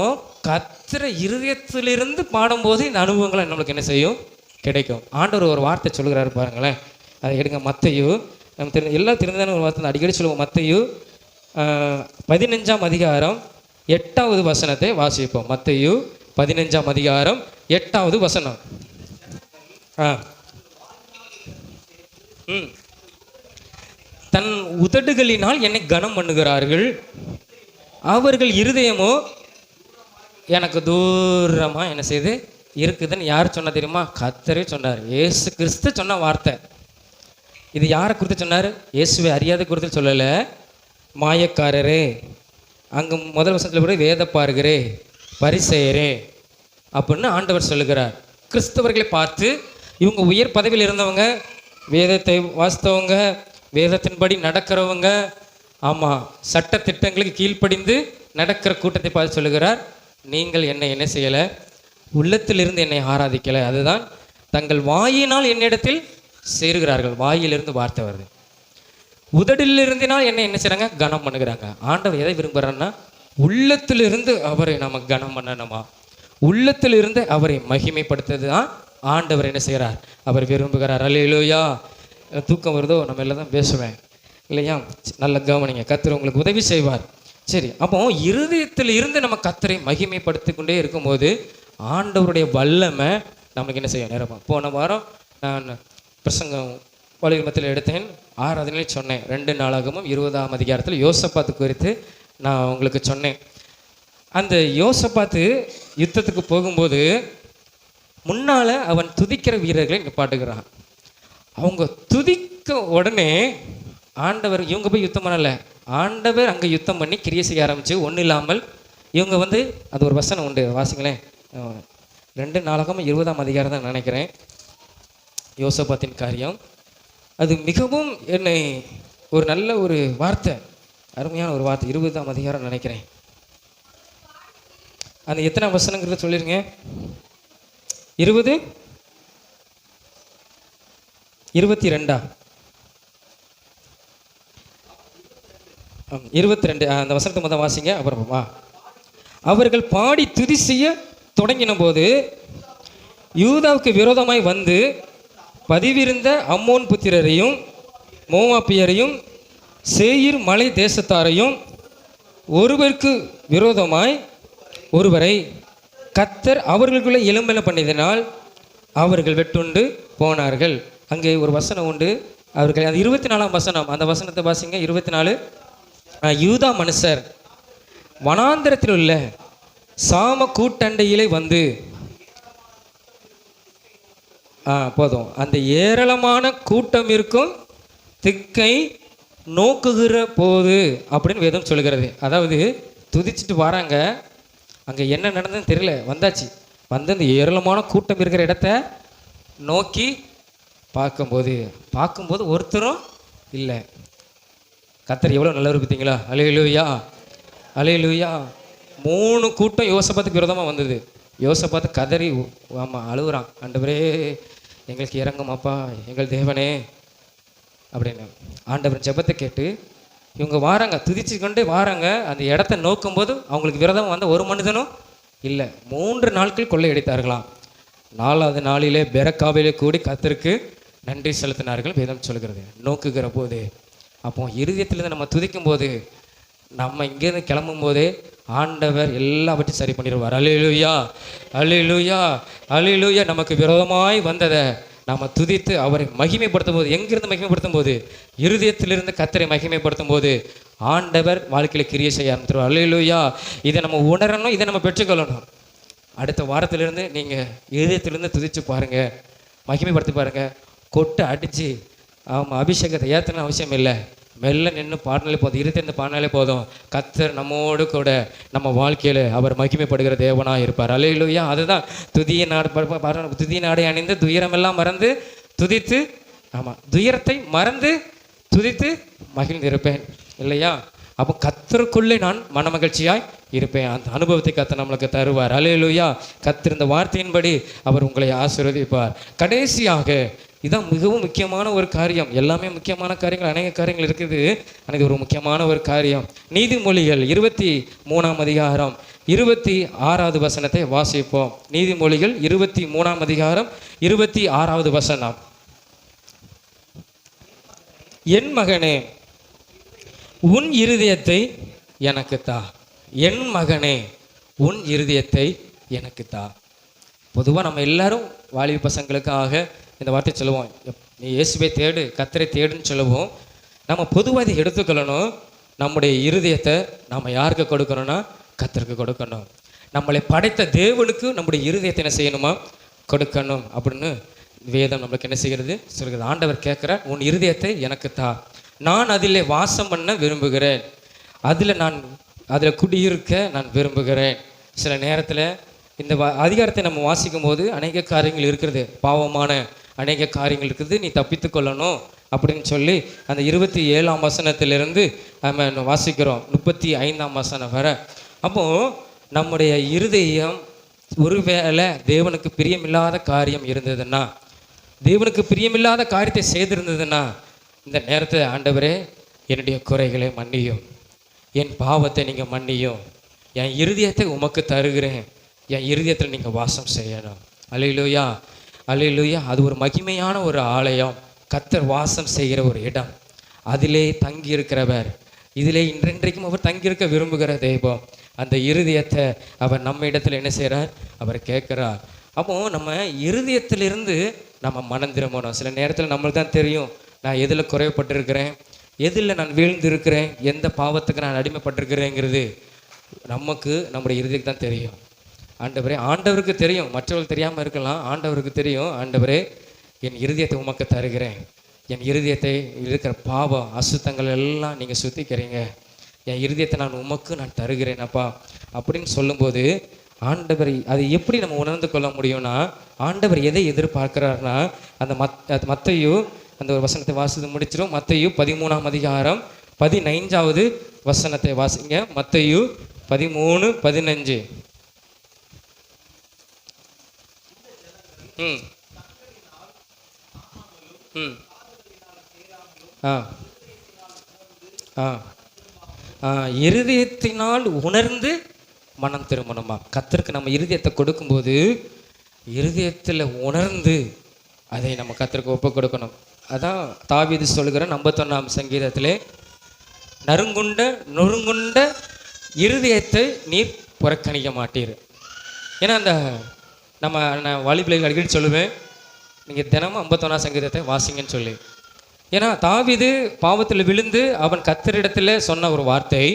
கர்த்தரை இருதயத்திலிருந்து பாடும்போது இந்த அனுபவங்களை நம்மளுக்கு என்ன செய்யும், கிடைக்கும். ஆண்டவர் ஒரு வார்த்தை சொல்கிறாரு பாருங்களேன், அதை எடுங்க. மத்தேயு, நம்ம எல்லாம் தெரிந்தான ஒரு வார்த்தை அடிக்கடி சொல்லுவோம். மத்தேயு 15ஆம் அதிகாரம் 8வது வசனத்தை வாசிப்போம். மத்தேயு 15ஆம் அதிகாரம் 8வது வசனம். தன் உதடுகளினால் என்னை கனம் பண்ணுகிறார்கள், அவர்கள் இருதயமோ எனக்கு தூரமா என்ன செய்து இருக்குதுன்னு யார் சொன்னா தெரியுமா? கர்த்தரே சொன்னார். இயேசு கிறிஸ்து சொன்ன வார்த்தை இது. யாரை குறித்து சொன்னார்? இயேசுவை அறியாத குறித்து சொல்லலை. மாயக்காரரே, அங்கே முதல் வசனத்தில் கூட வேத பார்க்கிறே, பரிசேயரே அப்படின்னு ஆண்டவர் சொல்லுகிறார். கிறிஸ்தவர்களை பார்த்து இவங்க உயர் பதவியில் இருந்தவங்க, வேதத்தை வாசித்தவங்க, வேதத்தின்படி நடக்கிறவங்க, ஆமாம் சட்ட திட்டங்களுக்கு கீழ்ப்படிந்து நடக்கிற கூட்டத்தை பார்த்து சொல்லுகிறார், நீங்கள் என்னை என்ன செய்யலை, உள்ளத்திலிருந்து என்னை ஆராதிக்கலை. அதுதான் தங்கள் வாயினால் என்னிடத்தில் சேருகிறார்கள். வாயிலிருந்து வார்த்தை வருது, உதடிலிருந்தினால் என்னை என்ன செய்கிறாங்க, கனம் பண்ணுகிறாங்க. ஆண்டவர் எதை விரும்புகிறான்னா, உள்ளத்திலிருந்து அவரை நம்ம கனம் பண்ணணுமா, உள்ளத்திலிருந்து அவரை மகிமைப்படுத்துறது தான் ஆண்டவர் என்ன செய்கிறார், அவர் விரும்புகிறார். அல்லேலூயா. தூக்கம் வருதோ, நம்ம எல்லாம் தான் பேசுவேன் இல்லையா? நல்ல கவனிங்க, கர்த்தர் உங்களுக்கு உதவி செய்வார். சரி, அப்போ இருதயத்தில் இருந்து நம்ம கர்த்தரை மகிமைப்படுத்தி கொண்டே இருக்கும்போது ஆண்டவருடைய வல்லமை நமக்கு என்ன செய்ய நேரமா. போன வாரம் நான் பிரசங்கம் வழிமத்தில் எடுத்தேன், ஆராதனையில் சொன்னேன். 2 நாளாகமும் 20ஆம் அதிகாரத்தில் யோசபாத்து குறித்து நான் உங்களுக்கு சொன்னேன். அந்த யோசபாத்து யுத்தத்துக்கு போகும்போது முன்னால் அவன் துதிக்கிற வீரர்களை நிப்பாட்டுகிறான். அவங்க துதிக்க உடனே ஆண்டவர், இவங்க போய் யுத்தம் பண்ணலை, ஆண்டவர் அங்கே யுத்தம் பண்ணி கிரியை செய்ய ஆரம்பிச்சு ஒன்றும் இல்லாமல் இவங்க வந்து, அது ஒரு வசனம் உண்டு, வாசிங்களேன். 2 நாளாகமும் 20ஆம் அதிகாரம் தான் நினைக்கிறேன், யோசபாத்தின் காரியம். அது மிகவும் என்னை ஒரு நல்ல ஒரு வார்த்தை, அருமையான ஒரு வார்த்தை. 20ஆம் அதிகாரம் நினைக்கிறேன். அந்த எத்தனை வசனங்கிறத சொல்லிருங்க. 20 22 22 அந்த வசனத்தை முதல் வாசிங்க, அப்புறம் வா. அவர்கள் பாடி துதி செய்ய தொடங்கின போது யூதாவுக்கு விரோதமாய் வந்து பதிவிருந்த அம்மோன் புத்திரரையும் மோவாபியரையும் சேயீர் மலை தேசத்தாரையும் ஒருவருக்கு விரோதமாய் ஒருவரை கர்த்தர் அவர்களுக்குள்ளே எழும்பல பண்ணியதனால் அவர்கள் வெட்டுண்டு போனார்கள். அங்கே ஒரு வசனம் உண்டு, அவர்கள் அது 24ஆம் வசனம், அந்த வசனத்தை வாசிங்க. 24. யூதா மனுஷர் வனாந்திரத்தில் உள்ள சாம கூட்டண்டையிலே வந்து, போதும், அந்த ஏராளமான கூட்டம் இருக்கும் திக்கை நோக்குகிற போது அப்படின்னு வேதம் சொல்லுகிறது. அதாவது துதிச்சுட்டு வராங்க, அங்கே என்ன நடந்ததுன்னு தெரியல, வந்தாச்சு, வந்து அந்த ஏராளமான கூட்டம் இருக்கிற இடத்த நோக்கி பார்க்கும்போது ஒருத்தரும் இல்லை. கர்த்தர் எவ்வளோ நல்லவர் பார்த்தீங்களா? அல்லேலூயா, அல்லேலூயா. 3 கூட்டம் யோசபாத்துக்கு விரோதமாக வந்தது. யோசபாத்து கதறி, ஆமாம், அழுகுறான், ஆண்டவரே எங்களுக்கு இறங்குமாப்பா, எங்கள் தேவனே அப்படின்னு. ஆண்டவர் ஜெபத்தை கேட்டு இவங்க வாராங்க, துதிச்சு கொண்டே வாராங்க. அந்த இடத்த நோக்கும்போது அவங்களுக்கு விரோதமாக வந்த ஒரு மனிதனும் இல்லை. 3 நாட்கள் கொள்ளையடித்தார்களாம். 4வது நாளிலே பெரக்காவிலே கூடி கர்த்தருக்கு நன்றி செலுத்தினார்கள் வேதம் சொல்கிறது. நோக்குகிற போது, அப்போ இருதயத்திலிருந்து நம்ம துதிக்கும் போது, நம்ம இங்கேருந்து கிளம்பும் போதே ஆண்டவர் எல்லாவற்றையும் சரி பண்ணிடுவார். அல்லேலூயா, அல்லேலூயா, அல்லேலூயா. நமக்கு விரோதமாய் வந்ததை நம்ம துதித்து அவரை மகிமைப்படுத்தும் போது, எங்கிருந்து மகிமைப்படுத்தும் போது, இருதயத்திலிருந்து கர்த்தரை மகிமைப்படுத்தும் போது ஆண்டவர் வாழ்க்கையில் கிரியை செய்ய ஆரம்பித்துருவார். அல்லேலூயா. இதை நம்ம உணரணும், இதை நம்ம பெற்றுக்கொள்ளணும். அடுத்த வாரத்திலிருந்து நீங்கள் இருதயத்திலிருந்து துதிச்சு பாருங்கள், மகிமைப்படுத்தி பாருங்கள். கொட்டு அடித்து, ஆமாம், அபிஷேகத்தை ஏற்றணும் அவசியம் இல்லை. மெல்ல நின்று பாடினாலே போதும், இருந்த பாடினாலே போதும், கர்த்தர் நம்மோடு கூட நம்ம வாழ்க்கையில் அவர் மகிமைப்படுகிற தேவனாக இருப்பார். அல்லேலூயா. அதுதான் துதிய நாடு, துதிய நாடை அணிந்து துயரமெல்லாம் மறந்து துதித்து, ஆமாம், துயரத்தை மறந்து துதித்து மகிழ்ந்திருப்பேன் இல்லையா? அப்போ கர்த்தருக்குள்ளே நான் மனமகிழ்ச்சியாய் இருப்பேன். அந்த அனுபவத்தை கர்த்தர் நம்மளுக்கு தருவார். அல்லேலூயா. கர்த்தர் இந்த வார்த்தையின்படி அவர் உங்களை ஆசீர்வதிப்பார். கடைசியாக இதுதான் மிகவும் முக்கியமான ஒரு காரியம். எல்லாமே முக்கியமான காரியங்கள், அநேக காரியங்கள் இருக்குது. ஆனால் இது ஒரு முக்கியமான ஒரு காரியம். நீதிமொழிகள் 23ஆம் அதிகாரம் 26வது வசனத்தை வாசிப்போம். நீதிமொழிகள் 23ஆம் அதிகாரம் 26வது வசனம். என் மகனே, உன் இருதயத்தை எனக்கு தா. என் மகனே, உன் இருதயத்தை எனக்கு தா. பொதுவாக நம்ம எல்லாரும் வாலிப பசங்களுக்காக இந்த வார்த்தை சொல்லுவோம், நீ இயேசுவை தேடு, கர்த்தரை தேடுன்னு சொல்லுவோம். நம்ம பொதுவாக இதை எடுத்துக்கொள்ளணும். நம்முடைய இருதயத்தை நம்ம யாருக்கு கொடுக்கணும்னா கர்த்தருக்கு கொடுக்கணும். நம்மளை படைத்த தேவனுக்கு நம்முடைய இருதயத்தை என்ன செய்யணுமா? கொடுக்கணும் அப்படின்னு வேதம் நம்மளுக்கு என்ன செய்கிறது சொல்கிறது. ஆண்டவர் கேட்குறார், உன் இருதயத்தை எனக்கு தா, நான் அதில் வாசம் பண்ண விரும்புகிறேன், அதில் குடியிருக்க நான் விரும்புகிறேன். சில நேரத்தில் இந்த அதிகாரத்தை நம்ம வாசிக்கும் போது அநேக காரியங்கள் இருக்கிறது, பாவமான அநேக காரியங்கள் இருக்குது, நீ தப்பித்து கொள்ளணும் அப்படின்னு சொல்லி அந்த 27ஆம் வசனத்திலிருந்து நம்ம வாசிக்கிறோம் 35ஆம் வசனம் வரை. அப்போது நம்முடைய இருதயம் ஒருவேளை தேவனுக்கு பிரியமில்லாத காரியம் இருந்ததுன்னா, தேவனுக்கு பிரியமில்லாத காரியத்தை செய்திருந்ததுன்னா, இந்த நேரத்தில் ஆண்டவரே என்னுடைய குறைகளை மன்னியும், என் பாவத்தை நீங்கள் மன்னியும், என் இருதயத்தை உமக்கு தருகிறேன், என் இருதயத்தில் நீங்கள் வாசம் செய்யணும். அல்லேலூயா, அல்லேலூயா. அது ஒரு மகிமையான ஒரு ஆலயம், கர்த்தர் வாசம் செய்கிற ஒரு இடம், அதிலே தங்கியிருக்கிறவர், இதிலே இன்றைக்கும் அவர் தங்கியிருக்க விரும்புகிற தெய்வம். அந்த இருதயத்தை அவர் நம்ம இடத்துல என்ன செய்கிறார்? அவர் கேட்குறார். அப்போது நம்ம இருதயத்திலிருந்து நம்ம மனம் திரும்பணும். சில நேரத்தில் நம்மளுக்கு தான் தெரியும், நான் எதில் குறைவுபட்டிருக்கிறேன், எதில் நான் வீழ்ந்திருக்கிறேன், எந்த பாவத்துக்கு நான் அடிமைப்பட்டிருக்கிறேங்கிறது நமக்கு நம்முடைய இருதயத்துக்கு தான் தெரியும். ஆண்டவருக்கு தெரியும், மற்றவர்கள் தெரியாமல் இருக்கலாம். ஆண்டவருக்கு தெரியும், ஆண்டவரே என் இருதயத்தை உமக்கு தருகிறேன், என் இருதயத்தை இருக்கிற பாவம் அசுத்தங்கள் எல்லாம் நீங்கள் சுத்திக்கிறீங்க, என் இருதயத்தை நான் தருகிறேன் அப்பா அப்படின்னு சொல்லும்போது ஆண்டவர் அதை எப்படி நம்ம உணர்ந்து கொள்ள முடியும்னா, ஆண்டவர் எதை எதிர்பார்க்கிறார்னா, அந்த மத்தேயு அந்த ஒரு வசனத்தை வாசித்து முடிச்சிடும். மத்தேயு 13ஆம் அதிகாரம் 15வது வசனத்தை வாசிங்க. மத்தேயு 13:15. இருதயத்தினால் உணர்ந்து மனம் திரும்பணுமா? கர்த்தருக்கு நம்ம இருதயத்தை கொடுக்கும்போது இருதயத்தில் உணர்ந்து அதை நம்ம கர்த்தருக்கு ஒப்பு கொடுக்கணும். அதான் தாவீது சொல்கிற 51ஆம் சங்கீதத்திலே, நொறுங்குண்ட இருதயத்தை நீர் புறக்கணிக்க மாட்டீர். ஏன்னா அந்த நான் வாலிபிள்ளைகள் அடிக்கடி சொல்லுவேன், நீங்கள் தினமும் 51ஆம் சங்கீதத்தை வாசிங்கன்னு சொல்லி. ஏன்னா தாவீது பாவத்தில் விழுந்து அவன் கர்த்தரிடத்தில் சொன்ன ஒரு வார்த்தை,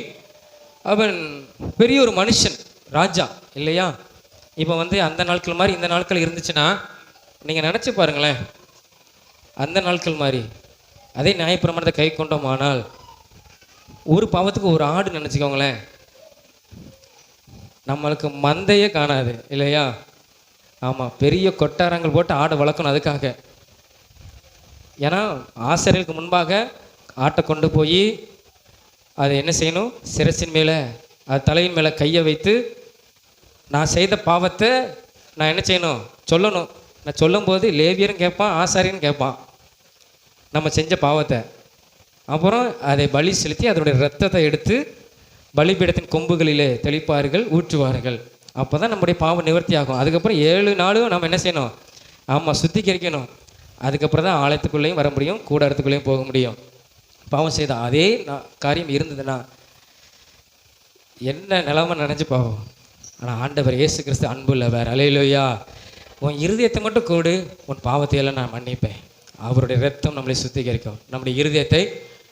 அவன் பெரிய ஒரு மனுஷன், ராஜா இல்லையா? இப்போ அந்த நாட்கள் மாதிரி இந்த நாட்கள் இருந்துச்சுன்னா நீங்கள் நினச்சி பாருங்களேன், அந்த நாட்கள் மாதிரி அதே நியாயப்பிரமாணத்தை கை கொண்டோமானால் ஒரு பாவத்துக்கு ஒரு ஆடு நினச்சிக்கோங்களேன், நம்மளுக்கு மந்தையே காணாது இல்லையா? ஆமாம், பெரிய கொட்டாரங்கள் போட்டு ஆடை வளர்க்கணும் அதுக்காக. ஏன்னா ஆசிரியருக்கு முன்பாக ஆட்டை கொண்டு போய் அதை என்ன செய்யணும், சிரசின் மேலே அது தலையின் மேலே கையை வைத்து நான் செய்த பாவத்தை நான் என்ன செய்யணும் சொல்லணும். நான் சொல்லும்போது லேவியரும் கேட்பான், ஆசாரியரும் கேட்பான் நம்ம செஞ்ச பாவத்தை. அப்புறம் அதை பலி செலுத்தி அதனுடைய இரத்தத்தை எடுத்து பலிபீடத்தின் கொம்புகளிலே தெளிப்பார்கள், ஊற்றுவார்கள். அப்போ தான் நம்முடைய பாவம் நிவர்த்தி ஆகும். அதுக்கப்புறம் 7 நாளும் நம்ம என்ன செய்யணும்? ஆமாம், சுத்திகரிக்கணும். அதுக்கப்புறம் தான் ஆலயத்துக்குள்ளேயும் வர முடியும், கூடாரத்துக்குள்ளேயும் போக முடியும். பாவம் செய்த அதே காரியம் இருந்ததுன்னா என்ன நிலைமை நினச்சி பாவம். ஆனால் ஆண்டவர் இயேசு கிறிஸ்து அன்பு இல்லவர். அல்லேலூயா. உன் இருதயத்தை மட்டும் கூடு, உன் பாவத்தையெல்லாம் நான் மன்னிப்பேன். அவருடைய இரத்தம் நம்மளை சுத்திகரிக்கும், நம்முடைய இருதயத்தை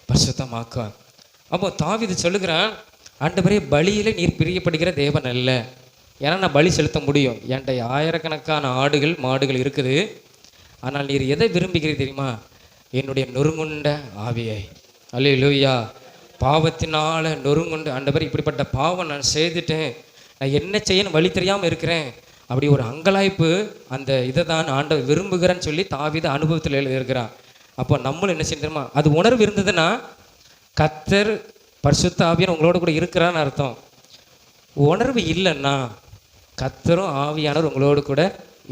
பரிசுத்தமாக்கும். அப்போ தாவீது சொல்லுகிறான், ஆண்டவரே பலியில் நீர் பிரியப்படுகிற தேவன் அல்ல. ஏன்னா நான் பலி செலுத்த முடியும், என்கிட்ட ஆயிரக்கணக்கான ஆடுகள் மாடுகள் இருக்குது. ஆனால் நீர் எதை விரும்புகிறீர் தெரியுமா? என்னுடைய நொறுங்குண்ட ஆவியை, அல்லேலூயா. பாவத்தினால நொறுங்குண்டு, ஆண்டவரே இப்படிப்பட்ட பாவம் நான் செய்துட்டேன், நான் என்ன செய்யணும் வழி தெரியாமல் இருக்கிறேன், அப்படி ஒரு அங்கலாய்ப்பு, அந்த இதை தான் ஆண்டவர் விரும்புகிறேன்னு சொல்லி தாவீது அனுபவத்தில் எழுதியிருக்கிறான். அப்போ நம்மளும் என்ன செய்யணுமா, அது உணர்வு இருந்ததுன்னா கர்த்தர் பரிசுத்த ஆவியானவர் உங்களோட கூட இருக்கிறான்னு அர்த்தம். உணர்வு இல்லைன்னா கர்த்தரும் ஆவியானவர் உங்களோடு கூட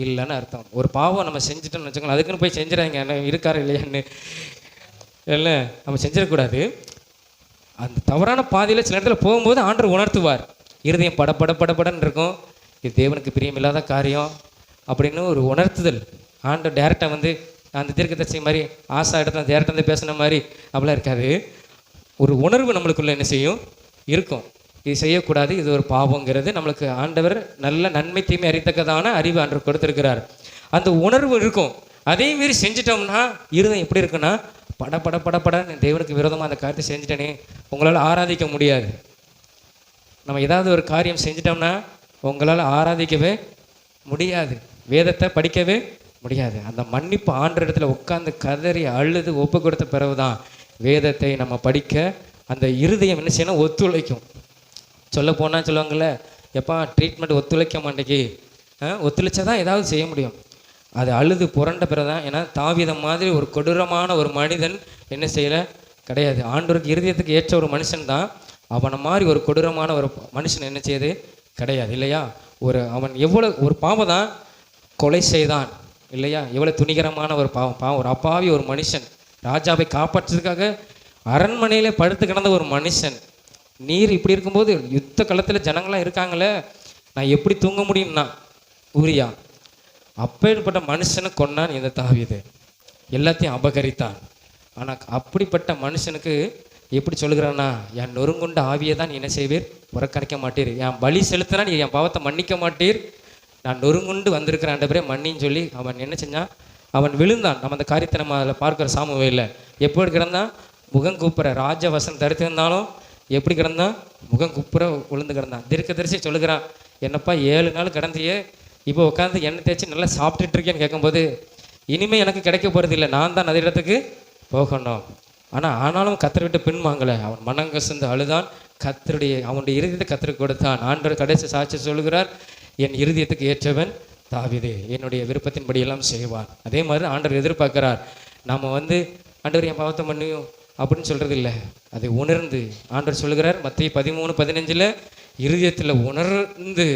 இல்லைன்னு அர்த்தம். ஒரு பாவம் நம்ம செஞ்சுட்டோம்னு வச்சுக்கோங்களேன், அதுக்குன்னு போய் செஞ்சிடாங்க என்ன இருக்காரு இல்லையான்னு இல்லை, நம்ம செஞ்சிடக்கூடாது. அந்த தவறான பாதையில் சில இடத்துல போகும்போது ஆண்டவர் உணர்த்துவார். இருதயம் படப்படன்னு இருக்கும், இது தேவனுக்கு பிரியமில்லாத காரியம் அப்படின்னு ஒரு உணர்த்துதல். ஆண்டவர் டேரெக்டாக வந்து அந்த தீர்க்கதரிசி மாதிரி ஆசா இடத்துல டேரெக்டாக வந்து பேசுன மாதிரி அப்படிலாம் இருக்காது. ஒரு உணர்வு நம்மளுக்குள்ள என்ன செய்யும் இருக்கும், இது செய்யக்கூடாது, இது ஒரு பாவங்கிறது நம்மளுக்கு ஆண்டவர் நல்ல நன்மை தீமை அறித்தக்கதான அறிவு ஆண்டவர் கொடுத்துருக்கிறார். அந்த உணர்வு இருக்கும். அதே மாரி செஞ்சிட்டோம்னா இருதயம் எப்படி இருக்குன்னா படன்னு தேவனுக்கு விரோதமாக அந்த காரியத்தை செஞ்சுட்டேனே, உங்களால் ஆராதிக்க முடியாது. நம்ம ஏதாவது ஒரு காரியம் செஞ்சிட்டோம்னா உங்களால் ஆராதிக்கவே முடியாது, வேதத்தை படிக்கவே முடியாது. அந்த மன்னிப்பு ஆண்ட இடத்துல உட்காந்து கதறி அழுது ஒப்பு கொடுத்த பிறகு தான் வேதத்தை நம்ம படிக்க அந்த இருதயம் என்ன செய்யணும், ஒத்துழைக்கும். சொல்ல போனால் சொல்லுவாங்கள்ல, எப்பா ட்ரீட்மெண்ட் ஒத்துழைக்க மாட்டேங்கி, ஒத்துழைச்சா தான் ஏதாவது செய்ய முடியும். அது அழுது புரண்ட பிறகு தான். ஏன்னா தாவீதம் மாதிரி ஒரு கொடூரமான ஒரு மனிதன் என்ன செய்யலை கிடையாது. ஆண்டவருக்கு இருதயத்துக்கு ஏற்ற ஒரு மனுஷன் தான். அவனை மாதிரி ஒரு கொடூரமான ஒரு மனுஷன் என்ன செய்யுது கிடையாது இல்லையா. அவன் எவ்வளோ ஒரு பாவம் தான் கொலை செய்தான் இல்லையா, எவ்வளோ துணிகரமான ஒரு பாவம். ஒரு அப்பாவி ஒரு மனுஷன், ராஜாவை காப்பாற்றுறதுக்காக அரண்மனையில் படுத்து கிடந்த ஒரு மனுஷன். நீர் இப்படி இருக்கும்போது யுத்த களத்தில் ஜனங்களாம் இருக்காங்களே, நான் எப்படி தூங்க முடியும்னா ஊரியா அப்பேற்பட்ட மனுஷனை கொன்னான் இந்த தாவீது, எல்லாத்தையும் அபகரித்தான். ஆனால் அப்படிப்பட்ட மனுஷனுக்கு எப்படி சொல்லுகிறான்னா, என் நொறுங்குண்ட ஆவியை தான் என்ன செய்வீர், புறக்கணிக்க மாட்டீர், என் பலி செலுத்தினா நீ என் பாவத்தை மன்னிக்க மாட்டீர், நான் நொறுங்குண்டு வந்திருக்கிறேன் ஆண்டவரே மன்னின்னு சொல்லி அவன் என்ன செஞ்சான், அவன் விழுந்தான். நம்ம அந்த காரியத்தை நம்ம அதில் பார்க்குற சாமுவேலில் எப்படி கிடந்தான், முகம் கூப்புற ராஜவசம் தடுத்திருந்தாலும் எப்படி கிடந்தான், முகம் குப்புற விழுந்து கிடந்தான். தீர்க்கதரிசி சொல்லுகிறான், என்னப்பா 7 நாள் கிடந்தியே, இப்போ உட்காந்து எண்ணெய் தேய்ச்சி நல்லா சாப்பிட்டுட்டு இருக்கேன்னு கேட்கும்போது, இனிமேல் எனக்கு கிடைக்க போகிறது இல்லை, நான் தான் அதே இடத்துக்கு போகணும். ஆனாலும் கத்தரை விட்டு பின்வாங்கலை. அவன் மனங்கசந்து அழுதான், அவனுடைய இருதயத்தை கத்தருக்கு கொடுத்தான். ஆண்டவர் கடைசி சாட்சி சொல்லுகிறார், என் இருதயத்துக்கு ஏற்றவன் தாவீது, என்னுடைய விருப்பத்தின்படி எல்லாம் செய்வான். அதே மாதிரி ஆண்டவர் எதிர்பார்க்கிறார். நாம் ஆண்டவர் என் பாவத்தை மன்னியும் அப்படின்னு சொல்கிறது இல்லை, அதை உணர்ந்து ஆண்டவர் சொல்லுகிறார் மத்தேயு 13:15 இருதயத்தில் உணர்ந்து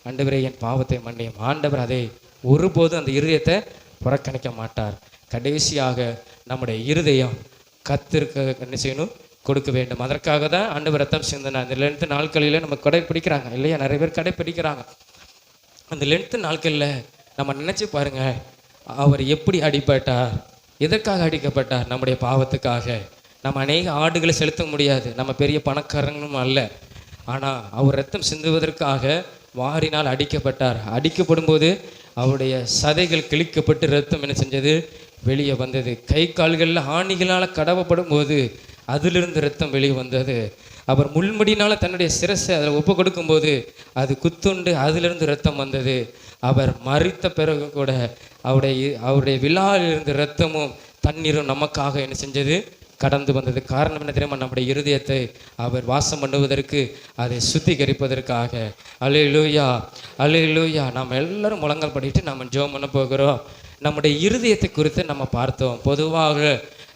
ஆண்டவரே என் பாவத்தை மன்னியும். ஆண்டவர் அதை ஒருபோதும் அந்த இருதயத்தை புறக்கணிக்க மாட்டார். கடைசியாக நம்முடைய இருதயம் கத்திற்கு என்ன செய்யணும், கொடுக்க வேண்டும். அதற்காக தான் ஆண்டவர் ரத்தம் சிந்தினார். அந்த லென்த்து நாட்களில் நம்ம கடைப்பிடிக்கிறாங்க இல்லையா, நிறைய பேர் கடைப்பிடிக்கிறாங்க. அந்த லென்த்து நாட்களில் நம்ம நினச்சி பாருங்கள், அவர் எப்படி அடிப்பட்டார், எதற்காக அடிக்கப்பட்டார், நம்முடைய பாவத்துக்காக. நம்ம அநேக ஆடுகளை செலுத்த முடியாது, நம்ம பெரிய பணக்காரங்களும் அல்ல, ஆனால் அவர் ரத்தம் சிந்துவதற்காக வாரினால் அடிக்கப்பட்டார். அடிக்கப்படும் போது அவருடைய சதைகள் கிழிக்கப்பட்டு ரத்தம் என்ன செஞ்சது, வெளியே வந்தது. கை கால்களில் ஆணிகளால் கடவப்படும் போது அதிலிருந்து ரத்தம் வெளியே வந்தது. அவர் முள்முடினால் தன்னுடைய சிரசை அதில் ஒப்பு கொடுக்கும்போது அது குத்துண்டு அதிலிருந்து ரத்தம் வந்தது. அவர் மரித்த பிறகு கூட அவருடைய விழாவிலிருந்து ரத்தமும் தண்ணீரும் நமக்காக என்ன செஞ்சது, கடந்து வந்தது. காரணம் என்ன தெரியுமா, நம்முடைய இருதயத்தை அவர் வாசம் பண்ணுவதற்கு, அதை சுத்திகரிப்பதற்காக. அல்லேலூயா அல்லேலூயா. நாம் எல்லாரும் முழங்கால் படிட்டு நம்ம ஜெபம் பண்ண போகிறோம். நம்முடைய இருதயத்தை குறித்து நம்ம பார்த்தோம். பொதுவாக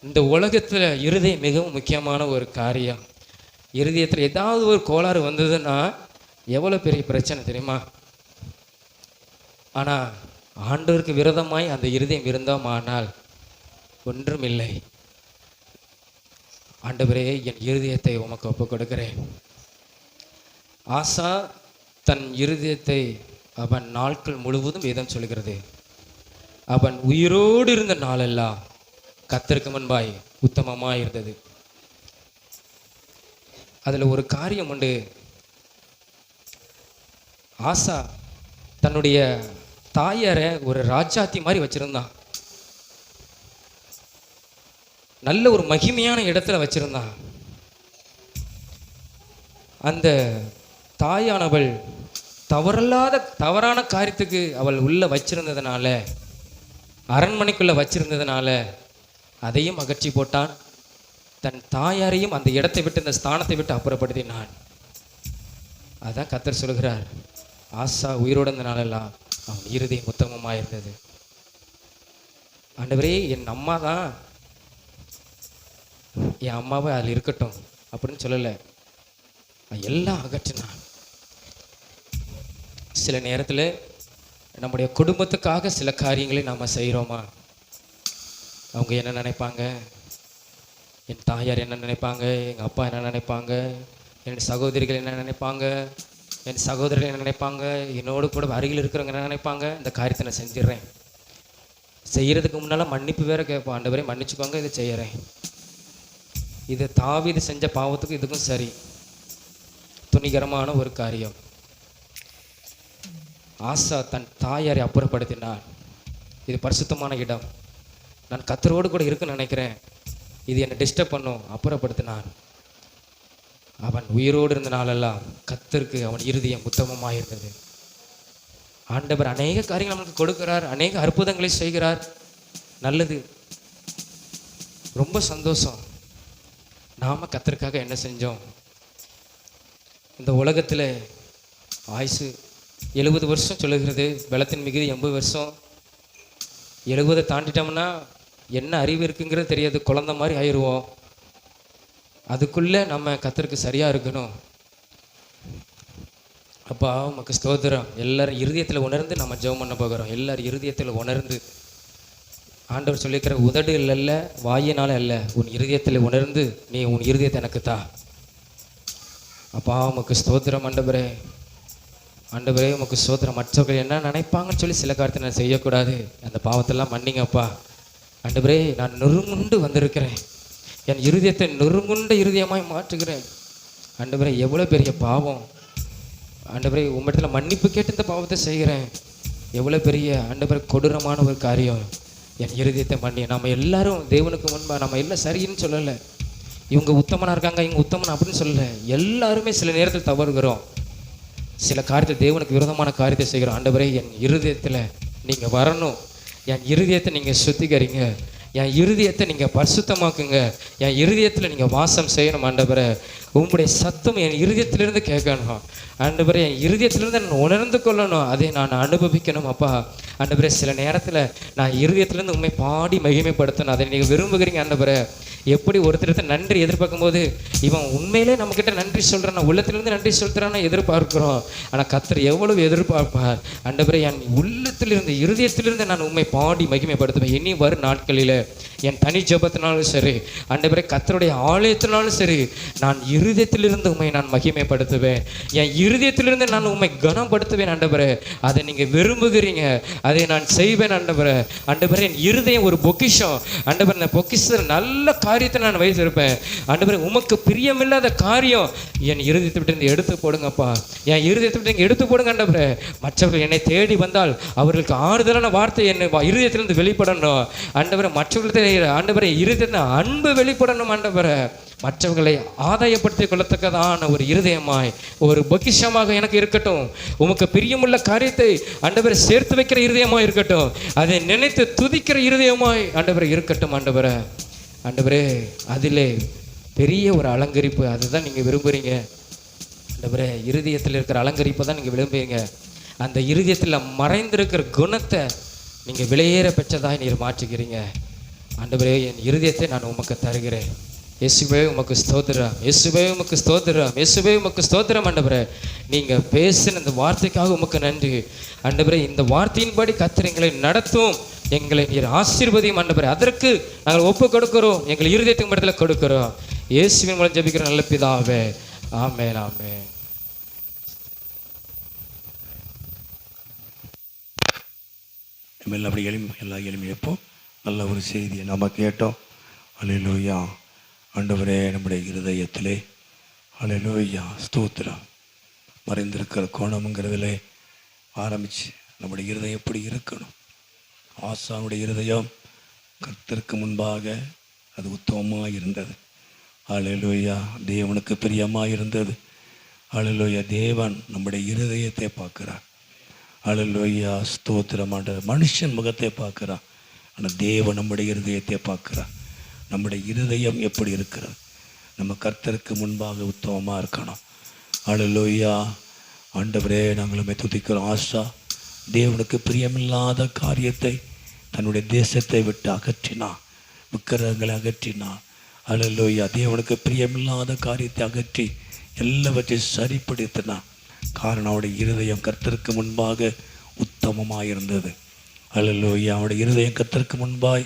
இந்த உலகத்தில் இருதயம் மிகவும் முக்கியமான ஒரு காரியம். இருதயத்தில் ஏதாவது ஒரு கோளாறு வந்ததுன்னா எவ்வளோ பெரிய பிரச்சனை தெரியுமா. ஆனால் ஆண்டவருக்கு விரோதமாய் அந்த இருதயம் இருந்தோமானால் ஒன்றும் இல்லை. ஆண்டவரே என் இருதயத்தை உமக்கு ஒப்பு கொடுக்கிறேன். ஆசா தன் இருதயத்தை அவன் நாட்கள் முழுவதும் வேதம் சொல்கிறது, அவன் உயிரோடு இருந்த நாளெல்லாம் கர்த்தருக்கு முன்பாய் உத்தமமாக இருந்தது. அதில் ஒரு காரியம் உண்டு. ஆசா தன்னுடைய தாயாரை ஒரு ராஜாத்தி மாதிரி வச்சிருந்தான், நல்ல ஒரு மகிமையான இடத்துல வச்சிருந்தான். அந்த தாயானவள் தவறான காரியத்துக்கு அவள் உள்ள வச்சிருந்ததுனால, அரண்மனைக்குள்ள வச்சிருந்ததுனால அதையும் அகற்றி போட்டான், தன் தாயாரையும் அந்த இடத்தை விட்டு, அந்த ஸ்தானத்தை விட்டு அப்புறப்படுத்தினான். அதான் கர்த்தர் சொல்கிறார், ஆசா உயிரோடு இருந்த நாளெல்லாம் அவன் இருதயம் உத்தமமாக இருந்தது. ஆண்டவரே, என் அம்மா தான், என் அம்மாவை அதில் இருக்கட்டும் அப்படின்னு சொல்லலை, எல்லாம் அகற்றினான். சில நேரத்தில் நம்முடைய குடும்பத்துக்காக சில காரியங்களை நாம் செய்கிறோமா? அவங்க என்ன நினைப்பாங்க, என் தாயார் என்ன நினைப்பாங்க, எங்கள் அப்பா என்ன நினைப்பாங்க, என் சகோதரிகள் என்ன நினைப்பாங்க, என் சகோதரர்கள் என்ன நினைப்பாங்க, என்னோடு கூட அருகில் இருக்கிறவங்க என்ன நினைப்பாங்க. இந்த காரியத்தை நான் செஞ்சிடறேன். செய்கிறதுக்கு முன்னால் மன்னிப்பு வேற கேட்போம், ஆண்டவரே மன்னிச்சுக்கோங்க, இதை செய்கிறேன். இது தாவீது செஞ்ச பாவத்துக்கு இதுக்கும் சரி, துணிகரமான ஒரு காரியம். ஆசா தன் தாயாரை அப்புறப்படுத்தினார். இது பரிசுத்தமான இடம், நான் கர்த்தரோடு கூட இருக்குன்னு நினைக்கிறேன், இது என்னை டிஸ்டர்ப் பண்ணும், அப்புறப்படுத்தினான். அவன் உயிரோடு இருந்த நாளெல்லாம் கர்த்தருக்கு அவன் இருதயம் உத்தமமாக இருந்தது. ஆண்டவர் அநேக காரியங்கள் நமக்கு கொடுக்கிறார், அநேக அற்புதங்களை செய்கிறார். நல்லது, ரொம்ப சந்தோஷம். நாம கர்த்தருக்காக என்ன செஞ்சோம்? இந்த உலகத்தில் ஆயுசு 70 வருஷம் சொல்லுகிறது, பலத்தின் மிகுதி 80 வருஷம். 70 தாண்டிட்டோம்னா என்ன அறிவு இருக்குங்கிறது தெரியாது, குழந்தை மாதிரி ஆயிடுவோம். அதுக்குள்ளே நம்ம கர்த்தருக்கு சரியாக இருக்கணும். அப்பா உமக்கு ஸ்தோத்திரம். எல்லாரும் இருதயத்தில் உணர்ந்து நம்ம ஜெபம் பண்ண போகிறோம். எல்லாரும் இருதயத்தில் உணர்ந்து, ஆண்டவர் சொல்லியிருக்கிற உதடு இல்லைல்ல, வாயினால அல்ல, உன் இருதயத்தில் உணர்ந்து நீ உன் இருதயத்தை எனக்கு தா. அப்பா உமக்கு ஸ்தோத்திரம் ஆண்டவரே. ஆண்டவரே உமக்கு ஸ்தோத்திரம். மற்றவர்கள் என்ன நினைப்பாங்கன்னு சொல்லி சில காரியத்தை நான் செய்யக்கூடாது. அந்த பாவத்தெல்லாம் மன்னிங்கப்பா. ஆண்டவரே, நான் நொறுங்குண்டு வந்திருக்கிறேன், என் இருதயத்தை நொறுங்குண்ட இருதயமாய் மாற்றுகிறேன். ஆண்டவரே, எவ்வளோ பெரிய பாவம் ஆண்டவரே, உம்மிடத்தில் மன்னிப்பு கேட்டு இந்த பாவத்தை செய்கிறேன். எவ்வளோ பெரிய ஆண்டவரே கொடூரமான ஒரு காரியம். என் இருதயத்தை மன்னி. நம்ம எல்லாரும் தேவனுக்கு முன்பாக நம்ம எல்லாம் சரின்னு சொல்லலை, இவங்க உத்தமனாக இருக்காங்க, இவங்க உத்தமன் அப்படின்னு சொல்லலை. எல்லாருமே சில நேரத்தில் தவறுகிறோம், சில காரியத்தை தேவனுக்கு விரோதமான காரியத்தை செய்கிறோம். ஆண்டவரே, என் இருதயத்தில் நீங்கள் வரணும், என் இருதயத்தை நீங்கள் சுத்திகரிங்க, என் இருதயத்தை நீங்கள் பரிசுத்தமாக்குங்க, என் இருதயத்தில் நீங்கள் வாசம் செய்யணும். ஆண்டவரே, உங்களுடைய சத்தம் என் இருதயத்திலிருந்து கேட்கணும். ஆண்டவரே, என் இருதயத்திலிருந்து நான் உணர்ந்து கொள்ளணும், அதை நான் அனுபவிக்கணும். அப்பா ஆண்டவரே, சில நேரத்தில் நான் இருதயத்திலேருந்து உண்மை பாடி மகிமைப்படுத்தணும், அதை நீங்கள் விரும்புகிறீங்க. ஆண்டவரே, எப்படி ஒருத்தருக்கு நன்றி எதிர்பார்க்கும் போது இவன் உண்மையிலே நம்மக்கிட்ட நன்றி சொல்கிறான், உள்ளத்திலேருந்து நன்றி சொல்கிறான்னு எதிர்பார்க்குறோம். ஆனால் கர்த்தர் எவ்வளவு எதிர்பார்ப்பார். ஆண்டவரே, என் உள்ளத்திலிருந்து இருதயத்திலிருந்து நான் உண்மை பாடி மகிமைப்படுத்துவேன். இனி வரும் நாட்களில் என் தனி ஜெபத்தினாலும் சரி, ஆண்டவரே கர்த்தருடைய ஆலயத்தினாலும் சரி, நான் இருதயத்திலிருந்து உண்மை நான் மகிமைப்படுத்துவேன், என் இருதயத்திலிருந்து நான் உண்மை கனப்படுத்துவேன். ஆண்டவரே, அதை நீங்கள் விரும்புகிறீங்க, அதை நான் செய்வேன். ஆண்டவரே, ஆண்டவரே, என் இருதயம் ஒரு பொக்கிஷம். ஆண்டவரே, இந்த பொக்கிஷத்தில் நல்ல காரியத்தை நான் வைத்திருப்பேன். ஆண்டவரே, உமக்கு பிரியமில்லாத காரியம் என் இருதயத்தை விட்டு எடுத்து போடுங்கப்பா, என் இருதயத்தை விட்டு எடுத்து போடுங்க. ஆண்டவரே, மற்றவர்கள் என்னை தேடி வந்தால் அவர்களுக்கு ஆறுதலான வார்த்தை என்னை இருதயத்திலிருந்து வெளிப்படணும். ஆண்டவரே, மற்றவர்களுக்கு ஆண்டவரே இருதயத்தின் அன்பு வெளிப்படணும். ஆண்டவரே, மற்றவர்களை ஆதாயப்படுத்திக் கொள்ளத்தக்கதான ஒரு இருதயமாய், ஒரு பொக்கிஷமாக எனக்கு இருக்கட்டும். உமக்கு பிரியமுள்ள காரியத்தை ஆண்டவரை சேர்த்து வைக்கிற இருதயமாய் இருக்கட்டும், அதை நினைத்து துதிக்கிற இருதயமாய் ஆண்டவரை இருக்கட்டும். ஆண்டவரே, ஆண்டவரே, அதிலே பெரிய ஒரு அலங்கரிப்பு, அதுதான் நீங்கள் விரும்புகிறீங்க. ஆண்டவரே, இருதயத்தில் இருக்கிற அலங்கரிப்பை தான் நீங்கள் விரும்புகிறீங்க. அந்த இருதயத்தில் மறைந்திருக்கிற குணத்தை நீங்கள் விலையேற பெற்றதாய் நீர் மாற்றுகிறீங்க. ஆண்டவரே, என் இருதயத்தை நான் உமக்கு தருகிறேன். இயேசுவே உமக்கு ஸ்தோத்திரம், இயேசுவே உமக்கு ஸ்தோத்திரம், இயேசுவே உமக்கு ஸ்தோத்திரம். ஆண்டவரே, நீங்கள் பேசின இந்த வார்த்தைக்காக உமக்கு நன்றி. ஆண்டவரே, இந்த வார்த்தையின்படி கர்த்தர் எங்களை நடத்தும், எங்களை நீர் ஆசீர்வதியும். ஆண்டவரே, அதற்கு நாங்கள் ஒப்பு கொடுக்கிறோம், எங்கள் இருதயத்துக்கு இடத்துல கொடுக்கிறோம். இயேசுவின் மூலம் ஜெபிக்கிற நல்ல பிதாவே, ஆமென், ஆமென். அப்படி எல்லா எளிமையப்போ நல்ல ஒரு செய்தியை நாம் கேட்டோம். அல்லேலூயா. ஆண்டவரே, நம்முடைய இருதயத்திலே அல்லேலூயா ஸ்தோத்திரம் மறைந்திருக்கிற கோணம்ங்கிறதுல ஆரம்பித்து நம்முடைய இருதயம் எப்படி இருக்கணும். ஆசானுடைய இருதயம் கர்த்தருக்கு முன்பாக அது உத்தமமாக இருந்தது. அல்லேலூயா. தேவனுக்கு பிரியமாக இருந்தது. அல்லேலூயா. தேவன் நம்முடைய இருதயத்தை பார்க்குறார். அல்லேலூயா ஸ்தோத்திரம். மனுஷன் முகத்தை பார்க்குறான், ஆனால் தேவன் நம்முடைய இருதயத்தை பார்க்குறான். நம்முடைய இருதயம் எப்படி இருக்கிறது? நம்ம கர்த்தருக்கு முன்பாக உத்தமமாக இருக்கணும். அல்லேலூயா. ஆண்டவரே, நாங்களுமே துதிக்கிறோம். ஆசா தேவனுக்கு பிரியமில்லாத காரியத்தை தன்னுடைய தேசத்தை விட்டு அகற்றினான், விக்கிரகங்களை அகற்றினான். அல்லேலூயா. தேவனுக்கு பிரியமில்லாத காரியத்தை அகற்றி எல்லாவற்றையும் சரிப்படுத்தினான். காரணம், அவருடைய இருதயம் கர்த்தருக்கு முன்பாக உத்தமமாக இருந்தது. அல்லேலூயா. அவருடைய இருதயம் கர்த்தருக்கு முன்பாய்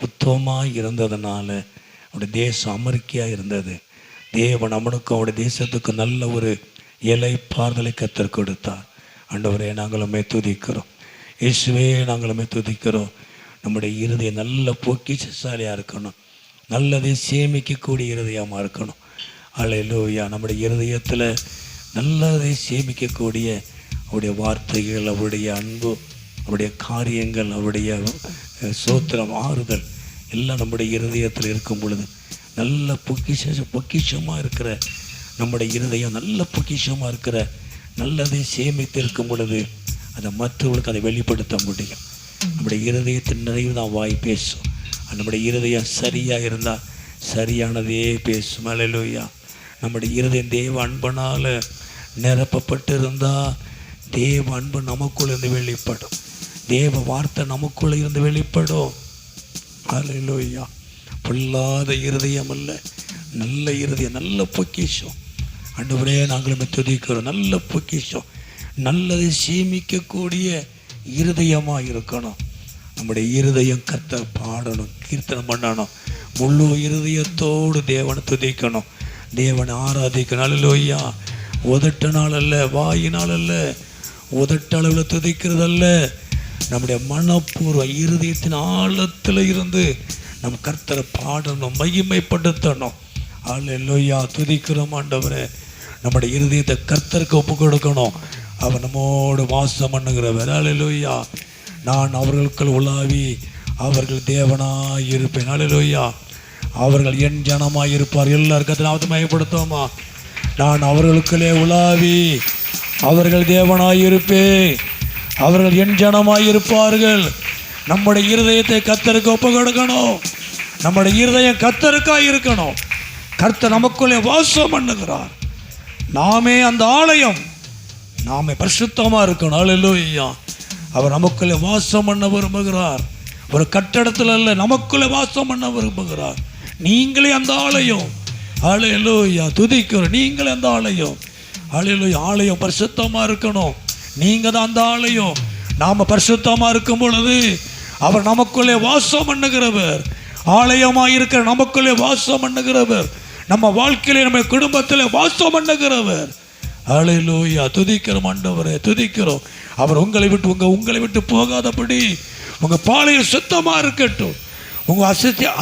உத்தமமாக இருந்ததுனால அவருடைய தேசம் அமெரிக்கையாக இருந்தது. தேவன் அவனுக்கும் அவருடைய தேசத்துக்கு நல்ல ஒரு இலை பாறுதலை கர்த்தர் கொடுத்தார். ஆண்டவரே, நாங்களுமே துதிக்கிறோம். இயேசுவே, நாங்களுமே துதிக்கிறோம். நம்முடைய இருதயம் நல்ல பொக்கிஷசாலியாக இருக்கணும், நல்லதை சேமிக்கக்கூடிய இருதயமாக இருக்கணும். அல்லேலூயா. நம்முடைய இருதயத்தில் நல்லதை சேமிக்கக்கூடிய அவருடைய வார்த்தைகள், அவருடைய அன்பு, அவருடைய காரியங்கள், அவருடைய சோத்திரம், ஆறுதல் எல்லாம் நம்முடைய இருதயத்தில் இருக்கும் பொழுது நல்ல பொக்கிஷமாக இருக்கிற நம்முடைய இருதயம் நல்ல பொக்கிஷமாக இருக்கிற நல்லதை சேமித்து இருக்கும் பொழுது அதை மற்றவர்களுக்கு அதை வெளிப்படுத்த முடியும். நம்முடைய இருதயத்தின் நிறைவு தான் வாய் பேசும். நம்முடைய இருதயம் சரியாக இருந்தால் சரியானதே பேசும். அல்லேலூயா. நம்முடைய இருதயம் தேவ அன்பனால் நிரப்பப்பட்டு இருந்தால் தேவ அன்பு நமக்குள்ள இருந்து வெளிப்படும், தேவ வார்த்தை நமக்குள்ள இருந்து வெளிப்படும். அல்லேலூயா. பொல்லாத இருதயம் அல்ல, நல்ல இருதயம், நல்ல பொக்கிஷம். ஆண்டவரே, நாங்களுமே துதிக்கிறோம். நல்ல பொக்கிஷம், நல்லதை சேமிக்கக்கூடிய இருதயமாக இருக்கணும். நம்முடைய இருதயம் கர்த்தர் பாடணும், கீர்த்தனம் பண்ணணும், முழு இருதயத்தோடு தேவனை துதிக்கணும், தேவனை ஆராதிக்கணும். அல்லேலூயா. உதட்டினால் அல்ல, வாயினால் அல்ல, உதட்டளவில் துதிக்கிறதல்ல, நம்முடைய மனப்பூர்வ இருதயத்தின் ஆழத்தில் இருந்து நம் கர்த்தரை பாடணும், மகிமைப்படுத்தணும். அல்லேலூயா. துதிக்கிறோம் ஆண்டவரே. நம்முடைய இருதயத்தை கர்த்தருக்கு ஒப்பு கொடுக்கணும். அவர் நம்மோடு வாசம் பண்ணுகிறவர். அல்லேலூயா. நான் அவர்களுக்குள் உலாவி அவர்கள் தேவனாய் இருப்பேன். அல்லேலூயா. அவர்கள் என் ஜனமாய் இருப்பார். எல்லாருக்கும் நாமத்தை மகிமைப்படுத்துவோமா? நான் அவர்களுக்குள்ளே உலாவி அவர்கள் தேவனாய் இருப்பேன், அவர்கள் என் ஜனமாய் இருப்பார்கள். நம்முடைய இருதயத்தை கர்த்தருக்கு ஒப்பு கொடுக்கணும். நம்முடைய இருதயம் கர்த்தருக்காய் இருக்கணும். கர்த்தர் நமக்குள்ளே வாசம் பண்ணுகிறார். நாமே அந்த ஆலயம், நாமே பரிசுத்தமாக இருக்கணும். அல்லேலூயா. அவர் நமக்குள்ளே வாசம் பண்ண விரும்புகிறார். ஒரு கட்டடத்தில் அல்ல, நமக்குள்ளே வாசம் பண்ண விரும்புகிறார். நீங்களே அந்த ஆலயம். அல்லேலூயா. துதிக்கிறோம். நீங்களே அந்த ஆலயம். அல்லேலூயா. ஆலயம் பரிசுத்தமாக இருக்கணும். நீங்கள் தான் அந்த ஆலயம். நாம் பரிசுத்தமாக இருக்கும் பொழுது அவர் நமக்குள்ளே வாசம் பண்ணுகிறவர். ஆலயமாக இருக்கிற நமக்குள்ளே வாசம் பண்ணுகிறவர். நம்ம வாழ்க்கையிலே, நம்ம குடும்பத்தில் வாசம் பண்ணுகிறவர். அல்லேலூயா. துதிக்கிறோம் ஆண்டவரே, துதிக்கிறோம். அவர் உங்களை விட்டு போகாதபடி உங்கள் பாளையம் சுத்தமாக இருக்கட்டும். உங்கள்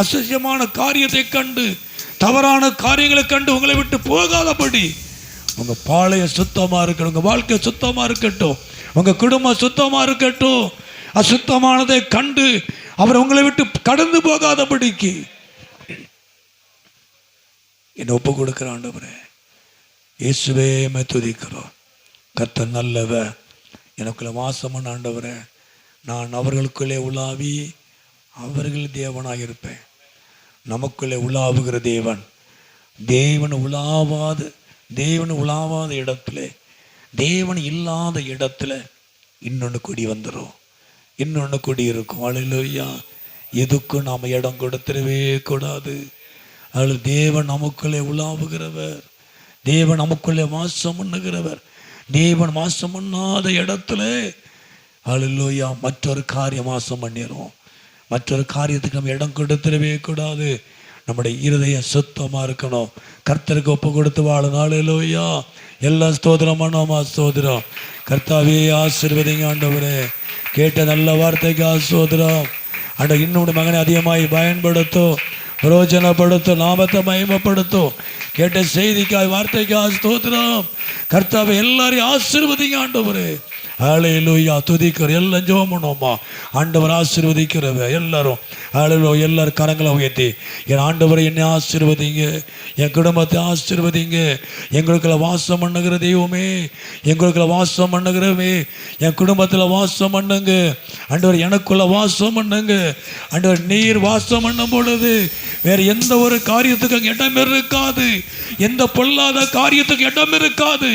அசத்தியமான காரியத்தை கண்டு, தவறான காரியங்களை கண்டு உங்களை விட்டு போகாதபடி உங்கள் பாளையம் சுத்தமாக இருக்கட்டும், உங்கள் வாழ்க்கை சுத்தமாக இருக்கட்டும், உங்கள் குடும்பம் சுத்தமாக இருக்கட்டும். அசுத்தமானதை கண்டு அவர் உங்களை விட்டு கடந்து போகாதபடிக்கு என்னை ஒப்பு கொடுக்கிற ஆண்டவரே, இயேசுவே துதிக்கிறோம். கர்த்தர் நல்லவர், எனக்குள்ள வாசமான ஆண்டவரே. நான் அவர்களுக்குள்ளே உலாவி அவர்கள் தேவனாக இருப்பேன். நமக்குள்ளே உலாவுகிற தேவன், தேவன் உலாவாத இடத்துல, தேவன் இல்லாத இடத்துல இன்னொன்று கூடி வந்துடும், இன்னொன்று கூடி இருக்கும். அல்லேலூயா. எதுக்கும் நாம் இடம் கொடுத்துடவே கூடாது. அதில் தேவன் நமக்குள்ளே உலாவுகிறவர், தேவன் நமக்குள்ளே வாசம் பண்ணுகிறவர். தேவன் வாசம் பண்ணாத இடத்துல அல்லேலூயா மற்றொரு காரியம் வாசம் பண்ணிடும். மற்றொரு காரியத்துக்கு நம்ம இடம் கொடுத்துடவே கூடாது. நம்முடைய இருதயம் சுத்தமாக இருக்கணும். கர்த்தருக்கு ஒப்பு கொடுத்து வாழணும். அல்லேலூயா. எல்லா ஸ்தோத்திரம் பண்ணோமா? ஸ்தோத்திரம். கர்த்தாவே ஆசீர்வதிங்க ஆண்டவரே. கேட்ட நல்ல வார்த்தைக்கு ஆசீர்வதிரம் ஆண்டவர். இன்னும் மகனை அதிகமாய் பயன்படுத்தும், பிரயோஜனப்படுத்தும், நாமத்தை மகிமைப்படுத்தும். கேட்ட செய்திக்காய் வார்த்தைக்காய் ஸ்தோத்திரம். கர்த்தாவே எல்லாரையும் ஆசீர்வதிங்க ஆண்டவரே. ஹல்லேலூயா. துதிக்கிற எல்லாம் ஜெபம் பண்ணுவோமா. ஆண்டவர் ஆசீர்வதிக்கிறவ எல்லாரும் ஹல்லேலூயா. எல்லாரும் கரங்களை உயர்த்தி, என் ஆண்டவரை என்னை ஆசீர்வதிங்க, என் குடும்பத்தை ஆசீர்வதிங்க, எங்களுக்குள்ள வாசம் பண்ணுகிற தெய்வமே, எங்களுக்குள்ள வாசம் பண்ணுகிறவே, என் குடும்பத்தில் வாசம் பண்ணுங்க ஆண்டவர், எனக்குள்ள வாசம் பண்ணுங்க ஆண்டவர். நீர் வாசம் பண்ணும் பொழுது வேற எந்த ஒரு காரியத்துக்கு அங்கே இடம் இருக்காது, எந்த பொல்லாத காரியத்துக்கு இடம் இருக்காது,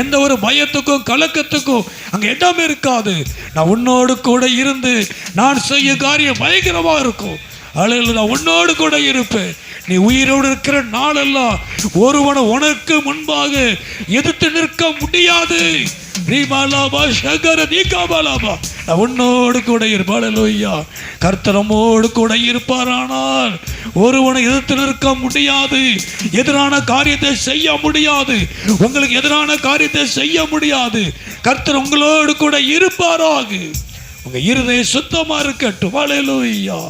எந்த ஒரு பயத்துக்கும் கலக்கத்துக்கும் அங்கே இடம் இருக்காது. நான் உன்னோடு கூட இருந்து நான் செய்ய காரியம் பயங்கரமா இருக்கும். அல்லேலூயா. நான் உன்னோடு கூட இருப்பேன். நீ உயிரோடு இருக்கிற நாளெல்லாம் ஒருவனை உனக்கு முன்பாக எதிர்த்து நிற்க முடியாது. உன்னோடு கூட இருப்பாளா. கர்த்தரமோடு கூட இருப்பாரானால் ஒருவனை எதிர்த்து நிற்க முடியாது, எதிரான காரியத்தை செய்ய முடியாது, உங்களுக்கு எதிரான காரியத்தை செய்ய முடியாது. கர்த்தர் உங்களோடு கூட இருப்பாராக. உங்க இருதயம் சுத்தமா இருக்கட்டும். ஹல்லேலூயா,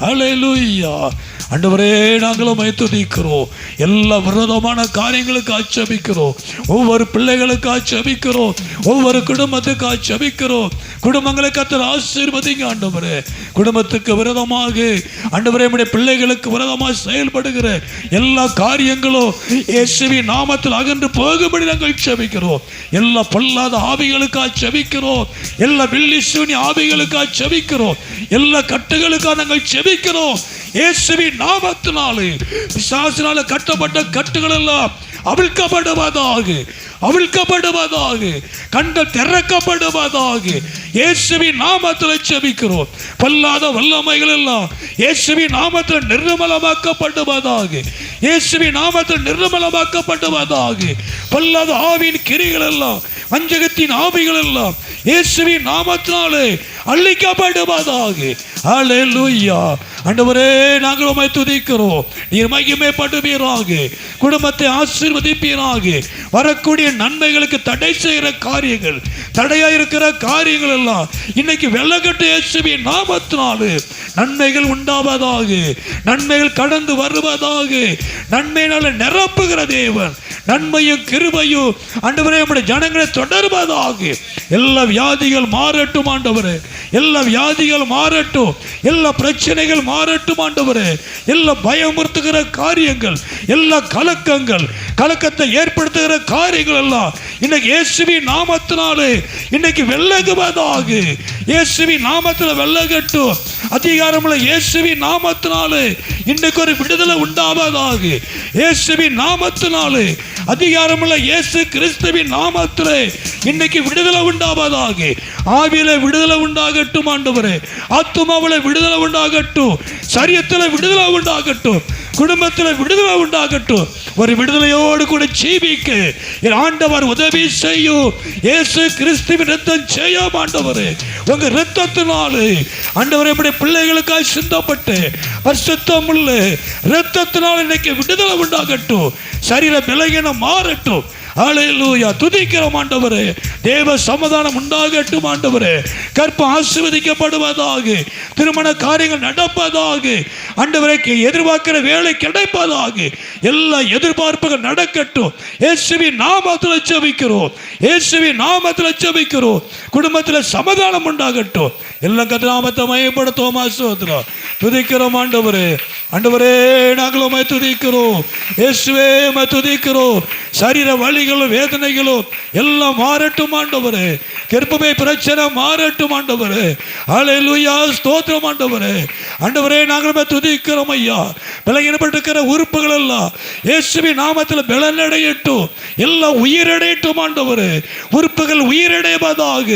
ஹல்லேலூயா. ஆண்டவரே, நாங்களும் துதிக்கிறோம். எல்லா விரோதமான காரியங்களுக்கு ஆட்சேபிக்கிறோம். ஒவ்வொரு பிள்ளைகளுக்கு ஆட்சேபிக்கிறோம். ஒவ்வொரு குடும்பத்துக்கு ஆட்சேபிக்கிறோம். குடும்பங்களை கர்த்தர் ஆசீர்வதிங்க ஆண்டவரே. குடும்பத்துக்கு விரோதமாக ஆண்டவரே, நம்முடைய பிள்ளைகளுக்கு விரோதமாக செயல்படுகிற எல்லா காரியங்களும் இயேசுவின் நாமத்தில் அகன்று போகும்படி நாங்கள் ஜெபிக்கிறோம். எல்லா பொல்லாத ஆவிகளுக்காக ஜெபிக்கிறோம். எல்லா வில்லிசூனி ஆவிகளுக்காக ஜெபிக்கிறோம். எல்லா கட்டுகளுக்காக நாங்கள் ஜெபிக்கிறோம். இயேசுவின் நாமத்தினாலே பிசாசினால கட்டப்பட்ட கட்டுகள் எல்லாம் அவிழ்க்கப்படுவதாக, அவிழ்க்கப்படுவதாக, கண்கள் திறக்கப்படுவதாக. இயேசுவின் நாமத்தில் ஜெபிக்கிறோம். பொல்லாத வல்லமைகள் எல்லாம் இயேசுவின் நாமத்தில் நிர்மலமாக்கப்படுவதாக, இயேசுவின் நாமத்தில் நிர்மலமாக்கப்படுவதாக. பொல்லாத ஆவியின் கிரிகள் எல்லாம், வஞ்சகத்தின் ஆவிகள் எல்லாம் இயேசுவின் நாமத்தினாலே அழிக்கப்படுவதாக. ஹல்லேலூயா. ஆண்டவரே, நாங்கள் உம்மை துதிக்கிறோம். நீர் மகிமைப்படுவீராக, குடும்பத்தை ஆசீர்வதிப்பீராக. வரக்கூடிய நன்மைகளுக்கு தடை செய்கிற காரியங்கள், தடையா இருக்கிற காரியங்கள் எல்லாம் இன்னைக்கு வெள்ளக்கட்டு இயேசுவின் நாமத்தினாலே நன்மைகள் உண்டாவதாக, நன்மைகள் கடந்து வருவதாக. நன்மையினால நிரப்புகிற தேவன், நன்மையும் கிருபையும் ஆண்டவரே நம்முடைய ஜனங்களை தொடர்வதாக. எல்லா வியாதிகள் மாறட்டும் ஆண்டவரே, எல்லா வியாதிகள் மாறட்டும், எல்லா பிரச்சனைகள் மாறட்டும் ஆண்டவரே. எல்லா பயமுறுத்துகிற காரியங்கள், எல்லா கலக்கங்கள், கலக்கத்தை ஏற்படுத்துகிற காரியங்கள் எல்லாம் இன்னைக்கு இயேசுவின் நாமத்தினாலே இன்னைக்கு வெள்ளகுவதாக. இயேசுவின் நாமத்தில் வெள்ளகட்டும். அதிகாரமுள்ள இயேசுவின் நாமத்தினாலே இன்னைக்கு ஒரு விடுதலை உண்டாவதாக. இயேசுவின் நாமத்தினாலே, அதிகாரமுள்ள இயேசு கிறிஸ்துவின் நாமத்திலே இன்னைக்கு விடுதலை உண்டாவதாக. ஆவியில விடுதலை உண்டாகட்டும் ஆண்டவரே. ஆத்துமாவில விடுதலை உண்டாகட்டும். சரீரத்தில் விடுதலை உண்டாகட்டும். குடும்பத்தில் விடுதலை உண்டாகட்டும். ஒரு விடுதலையோடு கூட ஜீவிக்க என் ஆண்டவர் உதவி செய்யும். இயேசு கிறிஸ்துவின் இரத்தம் செய்யும் ஆண்டவரே. உங்க இரத்தத்தினாலே ஆண்டவரே, நம்முடைய பிள்ளைகளுக்காக சிந்தப்பட்டு பரிசுத்தம் உள்ள இரத்தத்தினால் இன்னைக்கு விடுதலை உண்டாகட்டும். சரீர பலகீனம் மாறட்டும். ஹல்லேலூயா. துதிக்கிறோம் ஆண்டவரே. தேவ சமாதானம் உண்டாகட்டும் ஆண்டவரே. கற்பம் ஆசீர்வதிக்கப்படுவதாக. திருமண காரியங்கள் நடப்பதாக ஆண்டவரே. எதிர்பார்க்கிற வேலை கிடைப்பதாக. எல்லா எதிர்பார்ப்புகள் நடக்கட்டும். இயேசுவின் நாமத்தில் ஜெபிக்கிறோம். இயேசுவின் நாமத்தில் ஜெபிக்கிறோம். குடும்பத்தில் சமாதானம் உண்டாகட்டும். எல்லா கர்த்தர் மகிமைப்படுத்துவோம். ஆசீர்வதிக்கிறோம். துதிக்கிறோம் ஆண்டவரே. ஆண்டவரே, நாங்கள் உம்மை துதிக்கிறோம். இயேசுவே, உம்மை துதிக்கிறோம். சரீர வலிகளும் வேதனைகளும் எல்லாம் மாறட்டும் ஆண்டவரே. கர்ப்பப்பை பிரச்சனை மாறட்டும் ஆண்டவரே. ஹல்லேலூயா. ஸ்தோத்திரம் ஆண்டவரே. ஆண்டவரே, நாங்கள் உம்மை துதிக்கிறோம் ஐயா. பலகீனப்பட்டிருக்கிற உறுப்புகள் எல்லாம் இயேசுவின் நாமத்தில் பலனடையட்டும். எல்லாம் உயிரடையட்டும் ஆண்டவரே. உறுப்புகள் உயிரடைவதாக,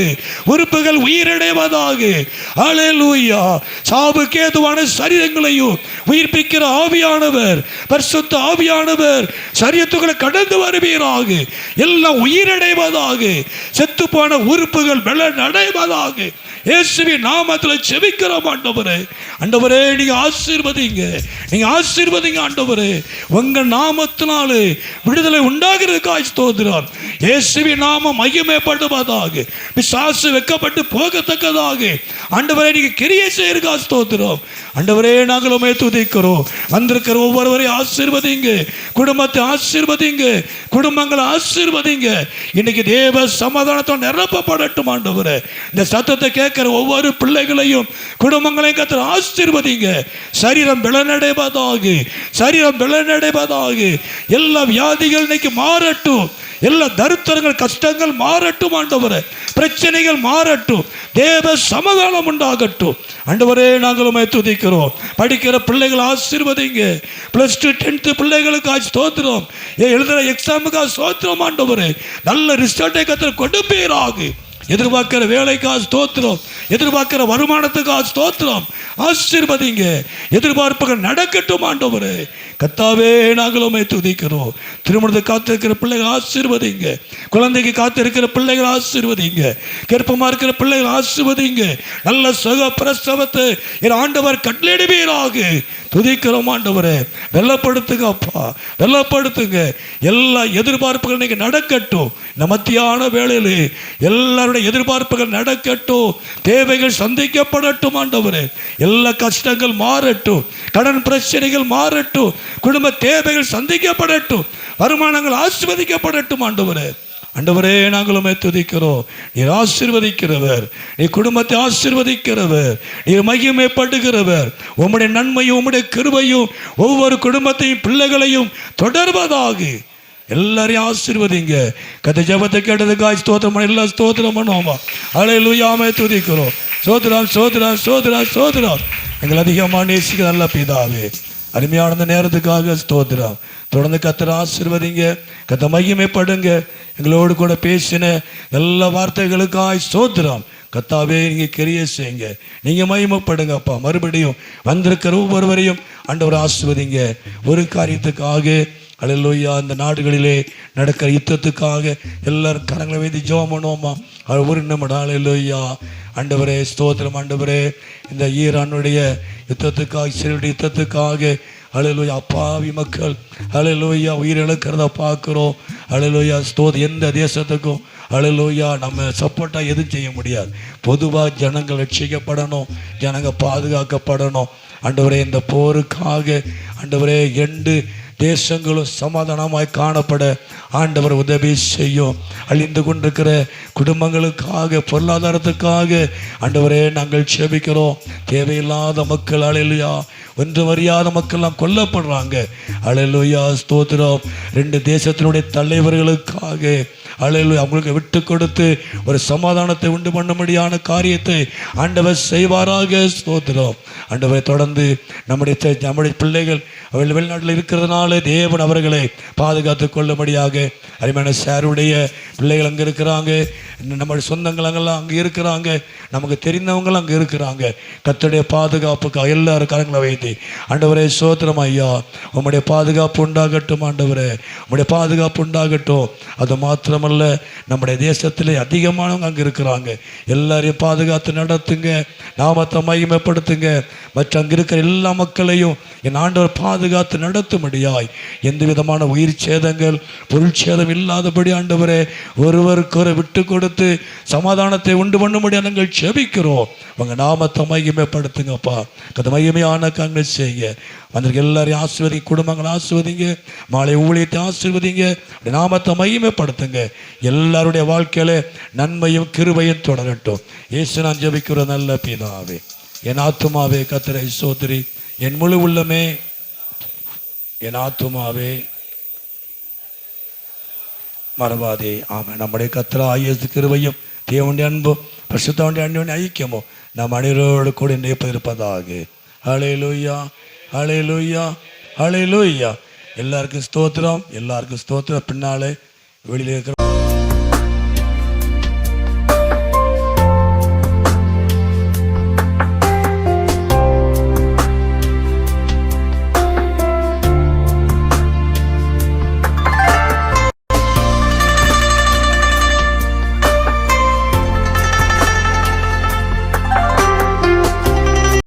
உறுப்புகள் உயிரடைவதாக. ஹல்லேலூயா. சாவுக்கு ஏதுவான சரீரங்களையும் உயிர்ப்பிக்கிற ஆவியானவர், பரிசுத்த ஆவியானவர் சரீரத்துக்குள்ள கடந்து வருவீராக. எல்லாம் உயிரடைவதாக. செத்து போன உறுப்புகள் பலன் அடைவதாக. இயேசுவின் நாமத்தில் ஜெபிக்கிறோம் ஆண்டவரே. ஆண்டவரே, நீங்க ஆசீர்வதிங்க, நீங்க ஆசீர்வதிங்க ஆண்டவரே. உங்க நாமத்தினாலே விடுதலை உண்டாகிறதுக்காக ஸ்தோத்திரம். இயேசுவின் நாமம் மகிமைப்படுவதாக. பிசாசு வெட்கப்பட்டு போகத்தக்கதாக ஆண்டவரே நீங்க கிரியை செய்யறதுக்காக ஸ்தோத்திரம். ஆண்டவரே நாங்கள் உம்மை துதிக்கிறோம். வந்திருக்கிற ஒவ்வொருவரையும் ஆசீர்வதிங்க, குடும்பத்தை ஆசீர்வதிங்க, குடும்பங்களை ஆசீர்வதிங்க. இன்னைக்கு தேவ சமாதானத்தோடு நிரப்பப்படட்டும் ஆண்டவரே. இந்த சத்தத்தை கேட்கிற ஒவ்வொரு பிள்ளைகளையும் குடும்பங்களையும் கர்த்தர் ஆசீர்வதிங்க. சரீரம் பலனடைவதாக, சரீரம் பலனடைவதாக. எல்லா வியாதிகள் இன்னைக்கு மாறட்டும், எல்லா தரித்திரங்கள் கஷ்டங்கள் மாறட்டும் ஆண்டவரே, பிரச்சனைகள் மாறட்டும், தேவ சமாதானம் உண்டாகட்டும் ஆண்டவரே. நாங்கள் உம்மை துதிக்கிறோம். படிக்கிற பிள்ளைகளை ஆசீர்வதிங்க. +2 10th பிள்ளைகளுக்கு ஸ்தோத்திரம், எழுதுகிற எக்ஸாமுக்கு ஸ்தோத்திரம் ஆண்டவரே. நல்ல ரிசல்ட்டை கர்த்தர் கொடுப்பீராக. எதிர்பார்க்கிற வேலைக்காக ஸ்தோத்திரம், எதிர்பார்க்கிற வருமானத்துக்காக ஸ்தோத்திரம். ஆசீர்வதிங்க, எதிர்பார்ப்புகள் நடக்கட்டும் ஆண்டவரே. கர்த்தாவே நாங்கள் உம்மை துதிக்கிறோம். திருமணத்தை காத்திருக்கிற பிள்ளைகள் ஆசீர்வதிங்க, குழந்தைக்கு காத்திருக்கிற பிள்ளைகள் ஆசீர்வதிங்க, கர்ப்பமா இருக்கிற பிள்ளைகள் ஆசீர்வதிங்க. நல்ல சுக பிரசவத்தை என் ஆண்டவர் கட்டளையிடுவீராக. துதிக்கிறோம் ஆண்டவரே. வெள்ளப்படுத்துங்க அப்பா, வெள்ளப்படுத்துங்க. எல்லா எதிர்பார்ப்புகள் இன்னைக்கு நடக்கட்டும். இந்த மத்தியான வேளையிலே எல்லாருடைய எதிர்பார்ப்புகள் நடக்கட்டும், தேவைகள் சந்திக்கப்படட்டும் ஆண்டவரே. எல்லா கஷ்டங்கள் மாறட்டும், கடன் பிரச்சனைகள் மாறட்டும், குடும்ப தேவைகள் சந்திக்கப்படட்டும், வருமானங்கள் ஆசீர்வதிக்கப்படட்டும் ஆண்டவரே. ஆண்டவரே நாங்கள் உம்மை துதிக்கிறோம். நீர் ஆசீர்வதிக்கிறவர், நீ குடும்பத்தை ஆசீர்வதிக்கிறவர், நீர் மகிமைப்படுகிறவர். உம்முடைய நன்மையும் உம்முடைய கிருபையும் ஒவ்வொரு குடும்பத்தையும் பிள்ளைகளையும் தொடர்வதாக. எல்லாரையும் ஆசீர்வதிங்க. கதை ஜபத்தை கேட்டதுக்காக ஸ்தோத்திரம், எல்லாம் ஸ்தோத்திரம் பண்ணுவோமா? அல்லேலூயா, உம்மை துதிக்கிறோம். சோதரம் சோதரம் சோதரம் சோதரம். எங்கள் அதிகமாக நேசிக்கிற நல்ல பிதாவே, அருமையான இந்த நேரத்துக்காக ஸ்தோத்திரம். தொடர்ந்து கர்த்தர் ஆசீர்வதிங்க, கர்த்தர் மகிமைப்படுங்க. எங்களோடு கூட பேசின எல்லா வார்த்தைகளுக்காக ஸ்தோத்திரம். கர்த்தாவே நீங்கள் கிரியை செய்யுங்க, நீங்கள் மகிமைப்படுங்கப்பா. மறுபடியும் வந்திருக்கிற ஒவ்வொருவரையும் ஆண்டவர் ஆசீர்வதிங்க. ஒரு காரியத்துக்காக அல்லேலூயா, இந்த நாடுகளிலே நடக்கிற யுத்தத்துக்காக எல்லாரும் கரங்களை வைத்து ஜெபம் பண்ணுவோமா? ஒரு நிமிடம். அல்லேலூயா ஆண்டவரே, ஸ்தோத்திரம் ஆண்டவரே. இந்த ஈரானுடைய யுத்தத்துக்காக, இஸ்ரேலுடைய யுத்தத்துக்காக அல்லேலூயா அப்பாவி மக்கள் அல்லேலூயா உயிரிழக்கிறத பார்க்குறோம். அல்லேலூயா எந்த தேசத்துக்கும் அல்லேலூயா நம்ம சப்போர்ட்டாக எதுவும் செய்ய முடியாது. பொதுவாக ஜனங்கள் ரட்சிக்கப்படணும், ஜனங்க பாதுகாக்கப்படணும் ஆண்டவரே. இந்த போருக்காக ஆண்டவரே 2 தேசங்களும் சமாதானமாய் காணப்பட ஆண்டவர் உதவி செய்யும். அழிந்து கொண்டிருக்கிற குடும்பங்களுக்காக, பொருளாதாரத்துக்காக ஆண்டவரே நாங்கள் ஜெபிக்கிறோம். தேவையில்லாத மக்கள் அல்லேலூயா, ஒன்றும் அறியாத மக்கள்லாம் கொல்லப்படுறாங்க. அல்லேலூயா ஸ்தோத்திரம். 2 தேசத்தினுடைய தலைவர்களுக்காக அல்லேலூயா அவங்களுக்கு விட்டு கொடுத்து ஒரு சமாதானத்தை உண்டு பண்ணும்படியான காரியத்தை ஆண்டவர் செய்வாராக. ஸ்தோத்திரம் ஆண்டவரை. தொடர்ந்து நம்முடைய பிள்ளைகள் அவர்கள் வெளிநாட்டில் இருக்கிறதுனால தேவன் அவர்களை பாதுகாத்து கொள்ளும்படியாக அருமையான சாருடைய பிள்ளைகள் அங்கே இருக்கிறாங்க, நம்முடைய சொந்தங்கள் அங்கெல்லாம் அங்கே இருக்கிறாங்க, நமக்கு தெரிந்தவங்களும் அங்கே இருக்கிறாங்க. கர்த்தருடைய பாதுகாப்புக்காக எல்லாரும் கரங்களை வைத்து ஆண்டவரே ஸ்தோத்திரம் ஐயா, உம்முடைய பாதுகாப்பு உண்டாகட்டும் ஆண்டவரே, உம்முடைய பாதுகாப்பு உண்டாகட்டும். அது மாத்திரமல்ல, நம்முடைய தேசத்திலே அதிகமானவங்க அங்கே இருக்கிறாங்க. எல்லாரையும் பாதுகாத்து நடத்துங்க, நாமத்தை மகிமைப்படுத்துங்க. மற்ற அங்கே இருக்கிற எல்லா மக்களையும் என் ஆண்டவர் பாதுகாத்து நடத்தும்படியாய் எந்த விதமான உயிர் சேதங்கள் பொருள் சேதம் இல்லாதபடி ஆண்டவரே ஒருவருக்கு விட்டு கொடுத்து சமாதானத்தை உண்டு பண்ணும்படியாக நாங்கள் ஜெபிக்கிறோம். உங்கள் நாமத்தை மகிமைப்படுத்துங்கப்பா. கதை மகிமையான காங்கிரஸ் செய்யுங்க. வந்திருக்க எல்லாரையும் ஆசீர்வதிங்க, குடும்பங்களை ஆசீர்வதிங்க, மாலை ஊழியத்தை ஆசீர்வதிங்க, நாமத்தை மகிமைப்படுத்துங்க. எல்லாருடைய வாழ்க்கையில நன்மையும் கிருபையும் தொடரட்டும். இயேசு நான் ஜெபிக்கிற நல்ல பிதாவே. என் ஆத்துமாவே கர்த்தரை ஸ்தோத்திரி, என் முழு உள்ளமே என் ஆத்துமாவே மறவாதே. ஆமாம், நம்முடைய கர்த்தராகிய இயேசு கிருபையும் தேவனுடைய அன்பும் பரிசுத்தமுடைய அன்புடைய ஐக்கியமும் நம் அனைவரோடு கூட இருப்பதாக. ஹல்லேலூயா, ஹல்லேலூயா, ஹல்லேலூயா. எல்லாருக்கும் ஸ்தோத்திரம், எல்லாருக்கும் ஸ்தோத்திரம். பின்னாலே வெளியில் இருக்கிற